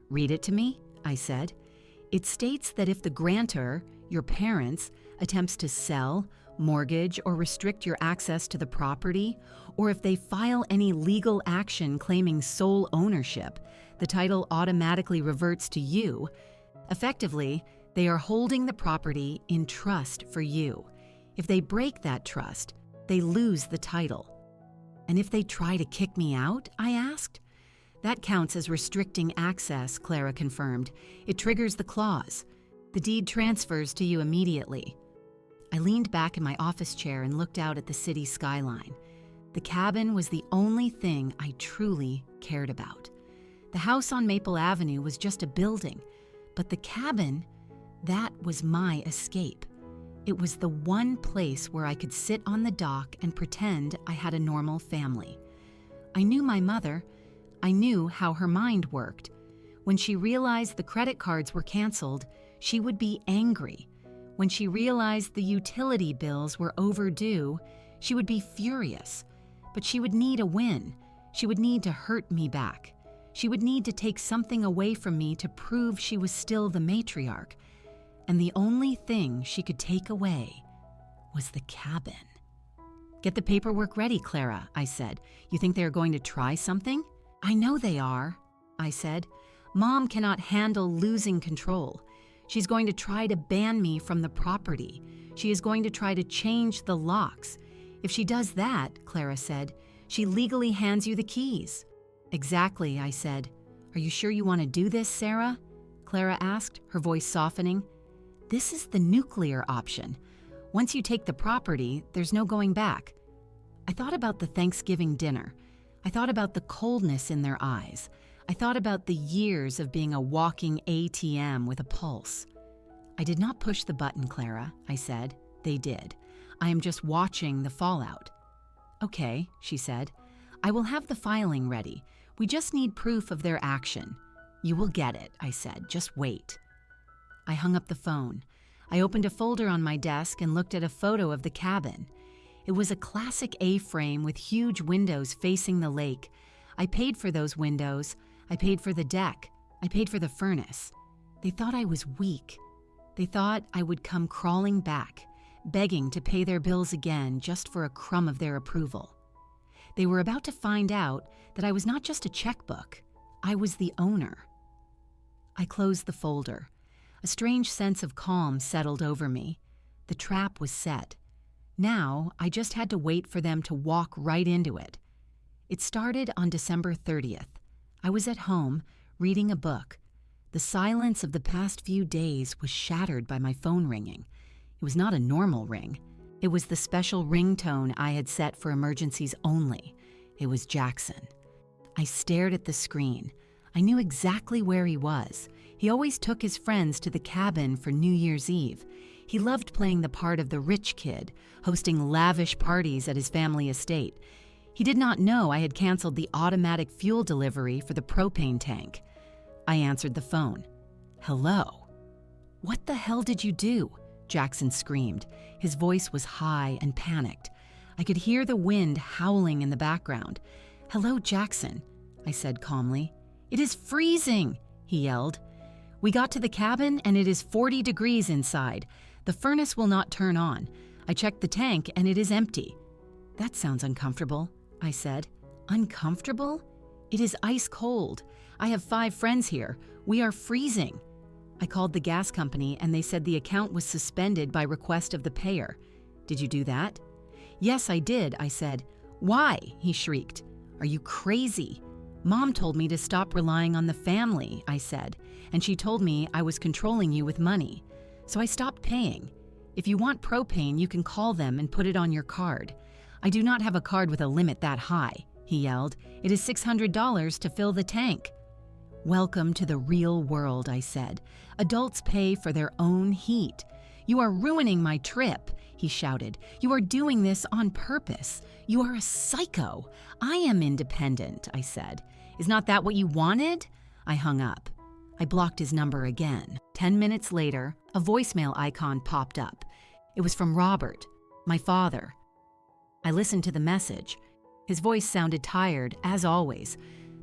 Speaker 1: Read it to me, I said. It states that if the grantor, your parents, attempts to sell, mortgage, or restrict your access to the property, or if they file any legal action claiming sole ownership, the title automatically reverts to you. Effectively, they are holding the property in trust for you. If they break that trust, they lose the title. And if they try to kick me out, I asked. That counts as restricting access, Clara confirmed. It triggers the clause. The deed transfers to you immediately. I leaned back in my office chair and looked out at the city skyline. The cabin was the only thing I truly cared about. The house on Maple Avenue was just a building, but the cabin, that was my escape. It was the one place where I could sit on the dock and pretend I had a normal family. I knew my mother. I knew how her mind worked. When she realized the credit cards were canceled, she would be angry. When she realized the utility bills were overdue, she would be furious. But she would need a win. She would need to hurt me back. She would need to take something away from me to prove she was still the matriarch. And the only thing she could take away was the cabin. Get the paperwork ready, Clara, I said. You think they are going to try something? I know they are, I said. Mom cannot handle losing control. She's going to try to ban me from the property. She is going to try to change the locks. If she does that, Clara said, she legally hands you the keys. Exactly, I said. Are you sure you want to do this, Sarah? Clara asked, her voice softening. This is the nuclear option. Once you take the property, there's no going back. I thought about the Thanksgiving dinner. I thought about the coldness in their eyes. I thought about the years of being a walking ATM with a pulse. I did not push the button, Clara, I said. They did. I am just watching the fallout. Okay, she said. I will have the filing ready. We just need proof of their action. You will get it, I said. Just wait. I hung up the phone. I opened a folder on my desk and looked at a photo of the cabin. It was a classic A-frame with huge windows facing the lake. I paid for those windows. I paid for the deck. I paid for the furnace. They thought I was weak. They thought I would come crawling back, begging to pay their bills again just for a crumb of their approval. They were about to find out that I was not just a checkbook. I was the owner. I closed the folder. A strange sense of calm settled over me. The trap was set. Now, I just had to wait for them to walk right into it. It started on December 30th. I was at home, reading a book. The silence of the past few days was shattered by my phone ringing. It was not a normal ring. It was the special ringtone I had set for emergencies only. It was Jackson. I stared at the screen. I knew exactly where he was. He always took his friends to the cabin for New Year's Eve. He loved playing the part of the rich kid, hosting lavish parties at his family estate. He did not know I had canceled the automatic fuel delivery for the propane tank. I answered the phone. Hello? What the hell did you do? Jackson screamed. His voice was high and panicked. I could hear the wind howling in the background. Hello, Jackson, I said calmly. It is freezing, he yelled. We got to the cabin and it is 40 degrees inside. The furnace will not turn on. I checked the tank and it is empty. That sounds uncomfortable, I said. Uncomfortable? It is ice cold. I have 5 friends here. We are freezing. I called the gas company and they said the account was suspended by request of the payer. Did you do that? Yes, I did, I said. Why? He shrieked. Are you crazy? "Mom told me to stop relying on the family," I said, "and she told me I was controlling you with money. So I stopped paying. If you want propane, you can call them and put it on your card." "I do not have a card with a limit that high," he yelled. "It is $600 to fill the tank." "Welcome to the real world," I said. "Adults pay for their own heat." "You are ruining my trip," he shouted. "You are doing this on purpose. You are a psycho. I am independent," I said. "Is not that what you wanted?" I hung up. I blocked his number again. 10 minutes later, a voicemail icon popped up. It was from Robert, my father. I listened to the message. His voice sounded tired, as always,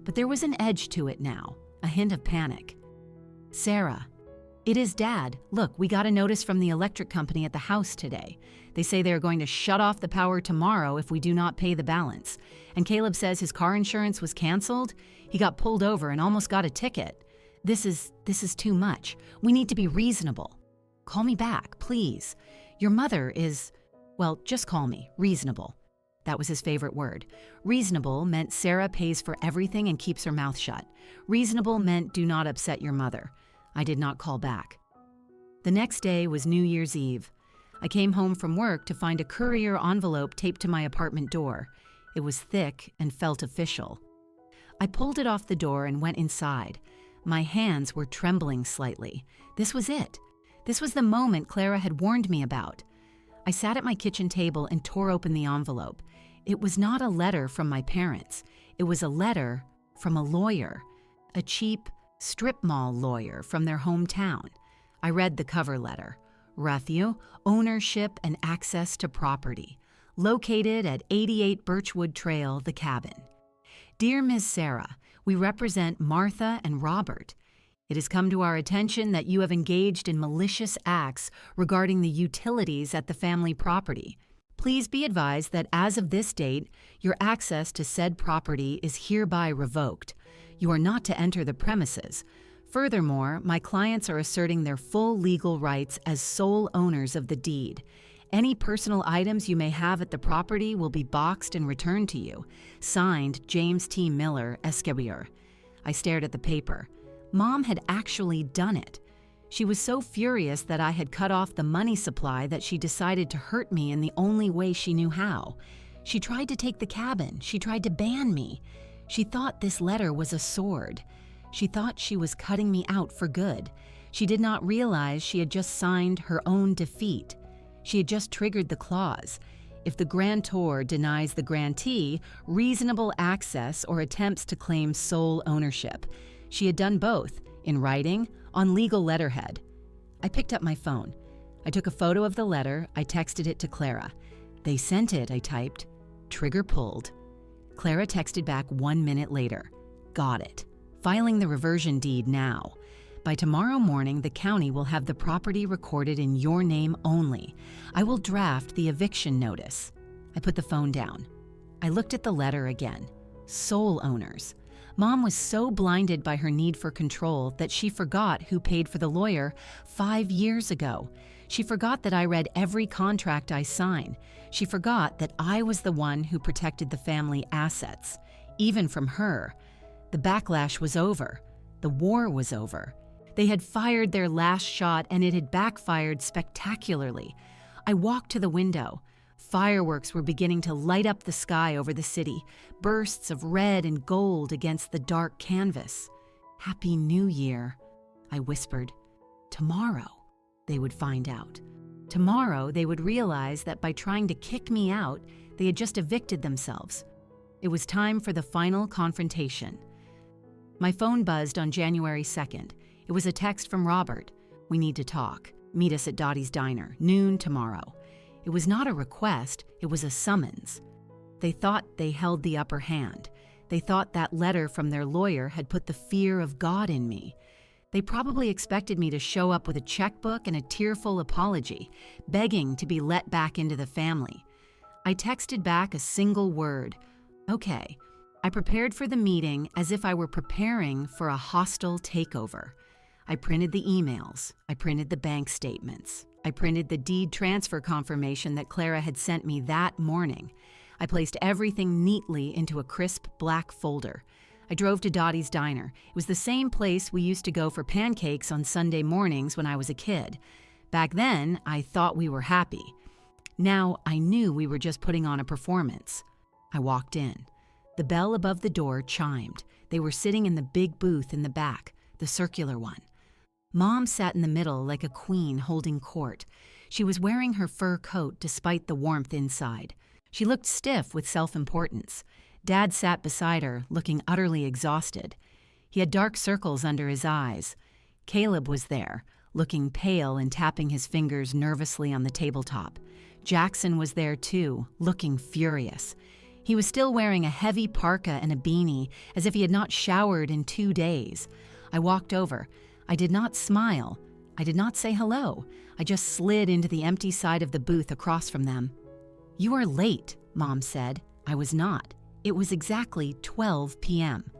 Speaker 1: but there was an edge to it now, a hint of panic. "Sarah, it is Dad. Look, we got a notice from the electric company at the house today. They say they are going to shut off the power tomorrow if we do not pay the balance. And Caleb says his car insurance was canceled. He got pulled over and almost got a ticket. This is too much. We need to be reasonable. Call me back, please. Your mother is, well, just call me, reasonable." That was his favorite word. Reasonable meant Sarah pays for everything and keeps her mouth shut. Reasonable meant do not upset your mother. I did not call back. The next day was New Year's Eve. I came home from work to find a courier envelope taped to my apartment door. It was thick and felt official. I pulled it off the door and went inside. My hands were trembling slightly. This was it. This was the moment Clara had warned me about. I sat at my kitchen table and tore open the envelope. It was not a letter from my parents. It was a letter from a lawyer, a cheap strip mall lawyer from their hometown. I read the cover letter. Rathio, ownership and access to property. Located at 88 Birchwood Trail, The Cabin. Dear Ms. Sarah, we represent Martha and Robert. It has come to our attention that you have engaged in malicious acts regarding the utilities at the family property. Please be advised that as of this date, your access to said property is hereby revoked. You are not to enter the premises. Furthermore, my clients are asserting their full legal rights as sole owners of the deed. Any personal items you may have at the property will be boxed and returned to you. Signed, James T. Miller, Esquire. I stared at the paper. Mom had actually done it. She was so furious that I had cut off the money supply that she decided to hurt me in the only way she knew how. She tried to take the cabin. She tried to ban me. She thought this letter was a sword. She thought she was cutting me out for good. She did not realize she had just signed her own defeat. She had just triggered the clause. If the grantor denies the grantee reasonable access or attempts to claim sole ownership. She had done both, in writing, on legal letterhead. I picked up my phone. I took a photo of the letter. I texted it to Clara. "They sent it," I typed. Trigger pulled. Clara texted back 1 minute later. "Got it. Filing the reversion deed now. By tomorrow morning, the county will have the property recorded in your name only. I will draft the eviction notice." I put the phone down. I looked at the letter again. Sole owners. Mom was so blinded by her need for control that she forgot who paid for the lawyer 5 years ago. She forgot that I read every contract I signed. She forgot that I was the one who protected the family assets, even from her. The backlash was over. The war was over. They had fired their last shot and it had backfired spectacularly. I walked to the window. Fireworks were beginning to light up the sky over the city, bursts of red and gold against the dark canvas. "Happy New Year," I whispered. Tomorrow, they would find out. Tomorrow, they would realize that by trying to kick me out, they had just evicted themselves. It was time for the final confrontation. My phone buzzed on January 2nd. It was a text from Robert. "We need to talk. Meet us at Dottie's Diner, noon tomorrow." It was not a request, it was a summons. They thought they held the upper hand. They thought that letter from their lawyer had put the fear of God in me. They probably expected me to show up with a checkbook and a tearful apology, begging to be let back into the family. I texted back a single word, "Okay." I prepared for the meeting as if I were preparing for a hostile takeover. I printed the emails. I printed the bank statements. I printed the deed transfer confirmation that Clara had sent me that morning. I placed everything neatly into a crisp black folder. I drove to Dottie's Diner. It was the same place we used to go for pancakes on Sunday mornings when I was a kid. Back then, I thought we were happy. Now, I knew we were just putting on a performance. I walked in. The bell above the door chimed. They were sitting in the big booth in the back, the circular one. Mom sat in the middle like a queen holding court. She was wearing her fur coat despite the warmth inside. She looked stiff with self-importance. Dad sat beside her, looking utterly exhausted. He had dark circles under his eyes. Caleb was there, looking pale and tapping his fingers nervously on the tabletop. Jackson was there too, looking furious. He was still wearing a heavy parka and a beanie, as if he had not showered in 2 days. I walked over. I did not smile. I did not say hello. I just slid into the empty side of the booth across from them. "You are late," Mom said. I was not. It was exactly 12 p.m.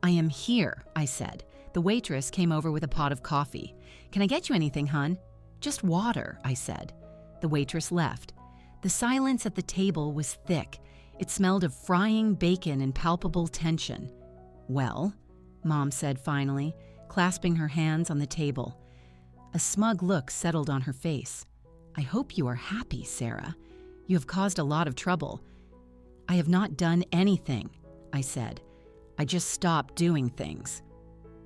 Speaker 1: "I am here," I said. The waitress came over with a pot of coffee. "Can I get you anything, hun?" "Just water," I said. The waitress left. The silence at the table was thick. It smelled of frying bacon and palpable tension. "Well," Mom said finally, clasping her hands on the table. A smug look settled on her face. "I hope you are happy, Sarah. You have caused a lot of trouble." "I have not done anything," I said. "I just stopped doing things."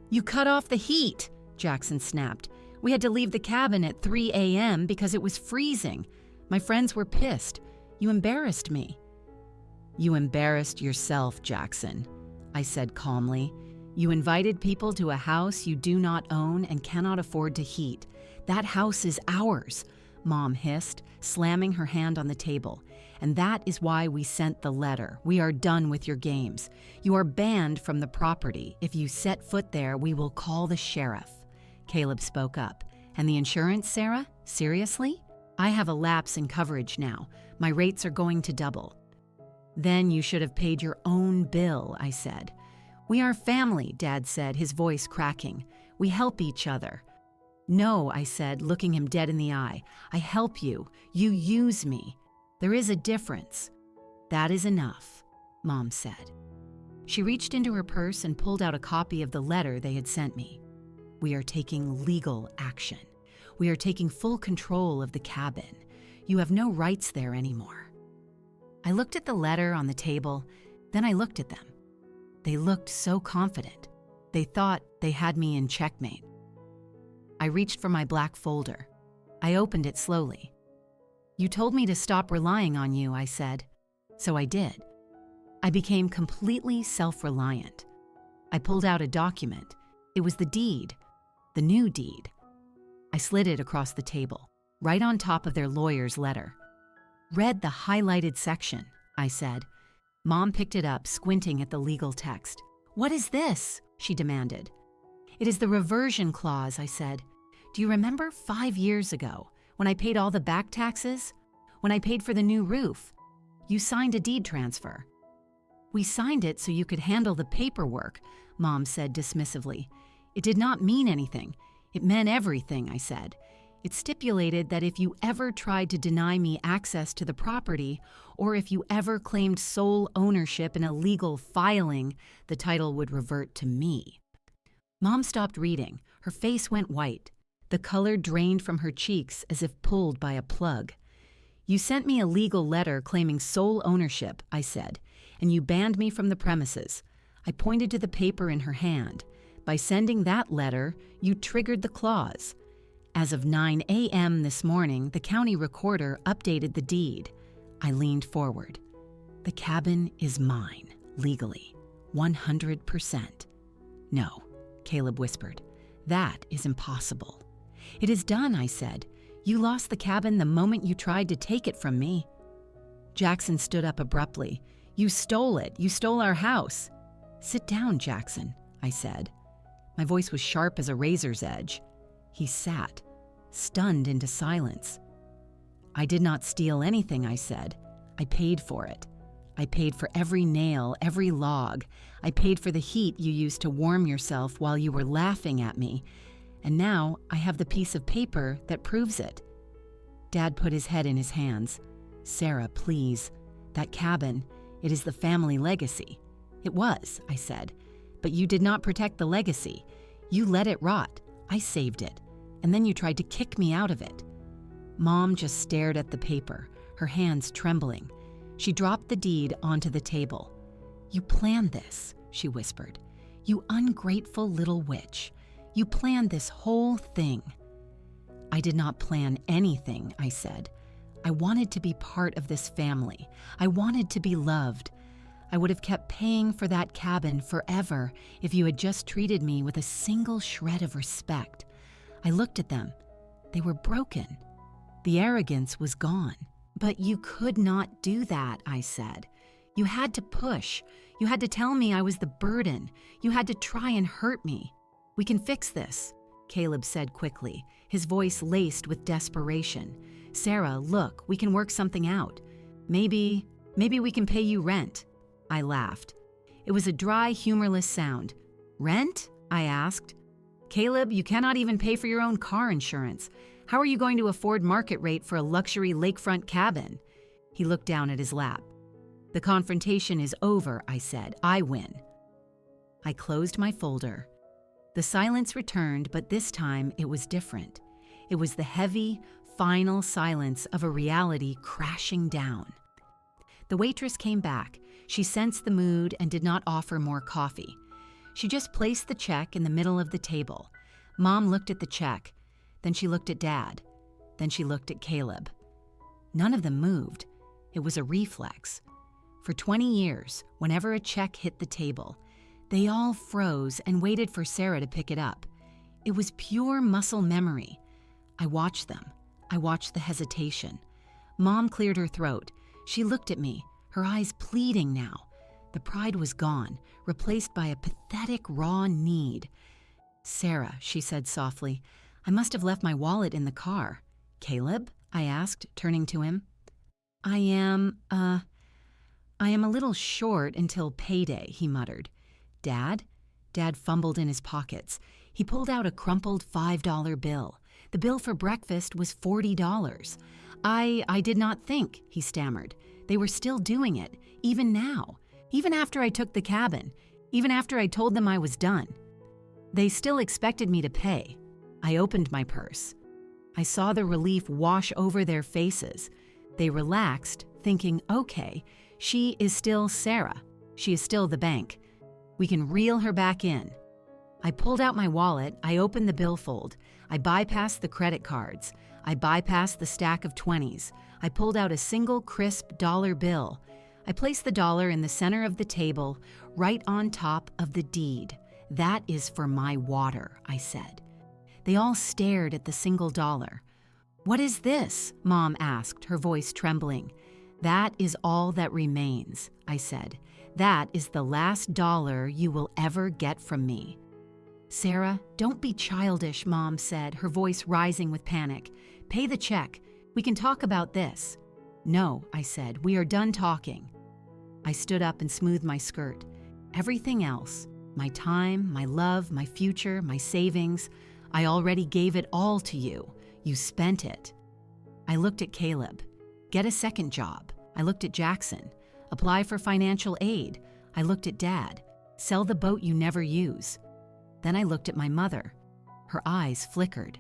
Speaker 1: "You cut off the heat," Jackson snapped. "We had to leave the cabin at 3 a.m. because it was freezing. My friends were pissed. You embarrassed me." "You embarrassed yourself, Jackson," I said calmly. "You invited people to a house you do not own and cannot afford to heat. That house is ours," Mom hissed, slamming her hand on the table. "And that is why we sent the letter. We are done with your games. You are banned from the property. If you set foot there, we will call the sheriff." Caleb spoke up. "And the insurance, Sarah? Seriously? I have a lapse in coverage now. My rates are going to double." "Then you should have paid your own bill," I said. "We are family," Dad said, his voice cracking. "We help each other." "No," I said, looking him dead in the eye. "I help you. You use me. There is a difference." "That is enough," Mom said. She reached into her purse and pulled out a copy of the letter they had sent me. "We are taking legal action. We are taking full control of the cabin. You have no rights there anymore." I looked at the letter on the table, then I looked at them. They looked so confident. They thought they had me in checkmate. I reached for my black folder. I opened it slowly. "You told me to stop relying on you," I said. So I did. I became completely self-reliant. I pulled out a document. It was the deed, the new deed. I slid it across the table, right on top of their lawyer's letter. "Read the highlighted section," I said. Mom picked it up, squinting at the legal text. "What is this?" she demanded. "It is the reversion clause," I said. "Do you remember 5 years ago, when I paid all the back taxes? When I paid for the new roof? You signed a deed transfer." "We signed it so you could handle the paperwork," Mom said dismissively. "It did not mean anything. It meant everything," I said. "It stipulated that if you ever tried to deny me access to the property, or if you ever claimed sole ownership in a legal filing, the title would revert to me." Mom stopped reading. Her face went white. The color drained from her cheeks as if pulled by a plug. "You sent me a legal letter claiming sole ownership," I said, "and you banned me from the premises." I pointed to the paper in her hand. "By sending that letter, you triggered the clause. As of 9 a.m. this morning, the county recorder updated the deed." I leaned forward. "The cabin is mine, legally, 100%. "No," Caleb whispered. "That is impossible." "It is done," I said. "You lost the cabin the moment you tried to take it from me." Jackson stood up abruptly. "You stole it. You stole our house." "Sit down, Jackson," I said. My voice was sharp as a razor's edge. He sat, stunned into silence. "I did not steal anything," I said. "I paid for it. I paid for every nail, every log. I paid for the heat you used to warm yourself while you were laughing at me. And now I have the piece of paper that proves it." Dad put his head in his hands. "Sarah, please. That cabin, it is the family legacy." "It was," I said. But you did not protect the legacy. You let it rot. I saved it. And then you tried to kick me out of it." Mom just stared at the paper, her hands trembling. She dropped the deed onto the table. "You planned this," she whispered. "You ungrateful little witch. You planned this whole thing." "I did not plan anything," I said. "I wanted to be part of this family. I wanted to be loved. I would have kept paying for that cabin forever if you had just treated me with a single shred of respect." I looked at them. They were broken. The arrogance was gone. "But you could not do that," I said. "You had to push. You had to tell me I was the burden. You had to try and hurt me." "We can fix this," Caleb said quickly, his voice laced with desperation. "Sarah, look, we can work something out. Maybe we can pay you rent." I laughed. It was a dry, humorless sound. "Rent?" I asked. "Caleb, you cannot even pay for your own car insurance. How are you going to afford market rate for a luxury lakefront cabin?" He looked down at his lap. "The confrontation is over," I said. "I win." I closed my folder. The silence returned, but this time it was different. It was the heavy, final silence of a reality crashing down. The waitress came back. She sensed the mood and did not offer more coffee. She just placed the check in the middle of the table. Mom looked at the check. Then she looked at Dad. Then she looked at Caleb. None of them moved. It was a reflex. For 20 years, whenever a check hit the table, they all froze and waited for Sarah to pick it up. It was pure muscle memory. I watched them. I watched the hesitation. Mom cleared her throat. She looked at me, her eyes pleading now. The pride was gone, replaced by a pathetic, raw need. "Sarah," she said softly, "I must have left my wallet in the car." "Caleb?" I asked, turning to him. I am a little short until payday," he muttered. "Dad?" Dad fumbled in his pockets. He pulled out a crumpled $5 bill. The bill for breakfast was $40. I did not think," he stammered. "They were still doing it, even now. Even after I took the cabin. Even after I told them I was done. They still expected me to pay." I opened my purse. I saw the relief wash over their faces. They relaxed, thinking, okay, she is still Sarah. She is still the bank. We can reel her back in. I pulled out my wallet. I opened the billfold. I bypassed the credit cards. I bypassed the stack of 20s. I pulled out a single crisp dollar bill. I placed the dollar in the center of the table, right on top of the deed. "That is for my water," I said. They all stared at the single dollar. "What is this?" Mom asked, her voice trembling. "That is all that remains," I said. "That is the last dollar you will ever get from me." "Sarah, don't be childish," Mom said, her voice rising with panic. "Pay the check. We can talk about this." "No," I said, "we are done talking." I stood up and smoothed my skirt. Everything else, my time, my love, my future, my savings, I already gave it all to you. You spent it. I looked at Caleb. Get a second job. I looked at Jackson. Apply for financial aid. I looked at Dad. Sell the boat you never use. Then I looked at my mother. Her eyes flickered.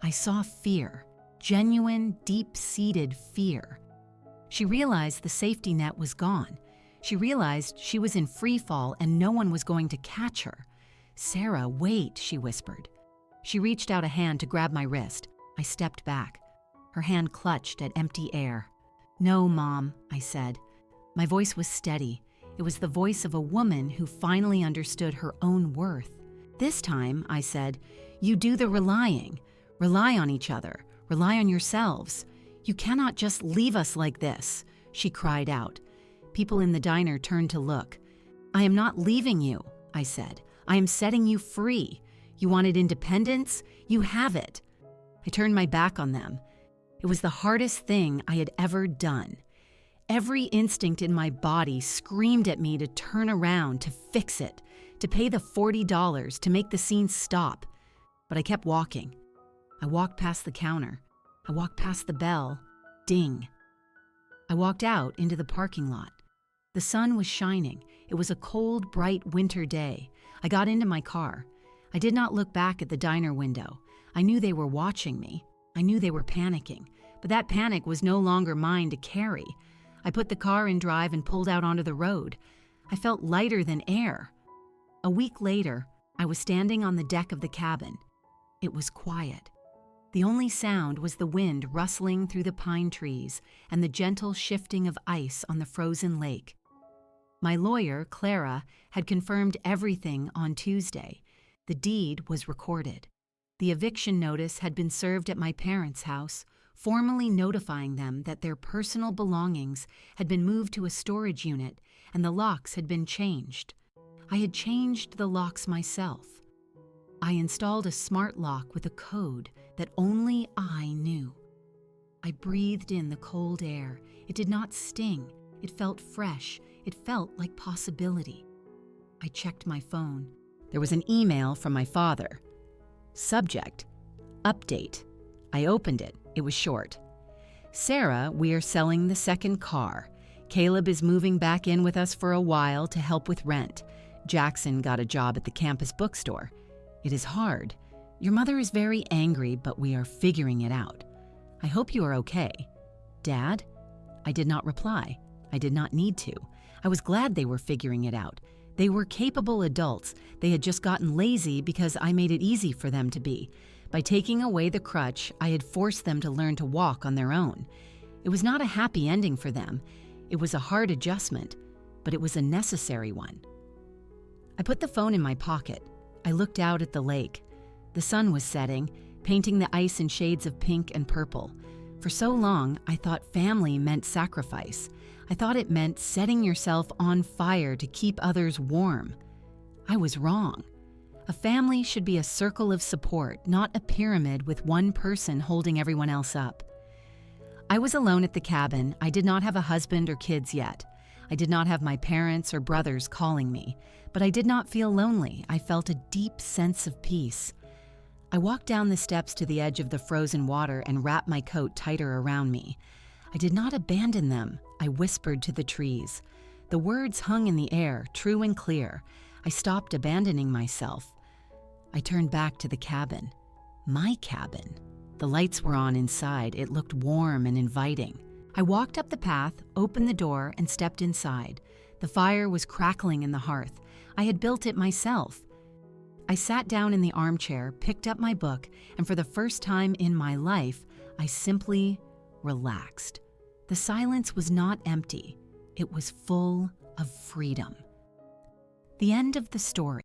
Speaker 1: I saw fear, genuine, deep-seated fear. She realized the safety net was gone. She realized she was in free fall and no one was going to catch her. "Sarah, wait," she whispered. She reached out a hand to grab my wrist. I stepped back. Her hand clutched at empty air. "No, Mom," I said. My voice was steady. It was the voice of a woman who finally understood her own worth. "This time," I said, "you do the relying. Rely on each other. Rely on yourselves. You cannot just leave us like this," she cried out. People in the diner turned to look. "I am not leaving you," I said. "I am setting you free. You wanted independence? You have it." I turned my back on them. It was the hardest thing I had ever done. Every instinct in my body screamed at me to turn around, to fix it, to pay the $40, to make the scene stop. But I kept walking. I walked past the counter. I walked past the bell. Ding. I walked out into the parking lot. The sun was shining. It It was a cold, bright winter day. I got into my car. I did not look back at the diner window. I knew they were watching me. I knew they were panicking, but that panic was no longer mine to carry. I put the car in drive and pulled out onto the road. I felt lighter than air. A week later, I was standing on the deck of the cabin. It was quiet. The only sound was the wind rustling through the pine trees and the gentle shifting of ice on the frozen lake. My lawyer, Clara, had confirmed everything on Tuesday. The deed was recorded. The eviction notice had been served at my parents' house, formally notifying them that their personal belongings had been moved to a storage unit and the locks had been changed. I had changed the locks myself. I installed a smart lock with a code that only I knew. I breathed in the cold air. It did not sting. It felt fresh. It felt like possibility. I checked my phone. There was an email from my father. Subject: update. I opened it. It was short. Sarah, we are selling the second car. Caleb is moving back in with us for a while to help with rent. Jackson got a job at the campus bookstore. It is hard. Your mother is very angry, but we are figuring it out. I hope you are okay. Dad? I did not reply. I did not need to. I was glad they were figuring it out. They were capable adults. They had just gotten lazy because I made it easy for them to be. By taking away the crutch, I had forced them to learn to walk on their own. It was not a happy ending for them. It was a hard adjustment, but it was a necessary one. I put the phone in my pocket. I looked out at the lake. The sun was setting, painting the ice in shades of pink and purple. For so long, I thought family meant sacrifice. I thought it meant setting yourself on fire to keep others warm. I was wrong. A family should be a circle of support, not a pyramid with one person holding everyone else up. I was alone at the cabin. I did not have a husband or kids yet. I did not have my parents or brothers calling me, but I did not feel lonely. I felt a deep sense of peace. I walked down the steps to the edge of the frozen water and wrapped my coat tighter around me. I did not abandon them. I whispered to the trees. The words hung in the air, true and clear. I stopped abandoning myself. I turned back to the cabin. My cabin. The lights were on inside. It looked warm and inviting. I walked up the path, opened the door, and stepped inside. The fire was crackling in the hearth. I had built it myself. I sat down in the armchair, picked up my book, and for the first time in my life, I simply relaxed. The silence was not empty. It was full of freedom. The end of the story.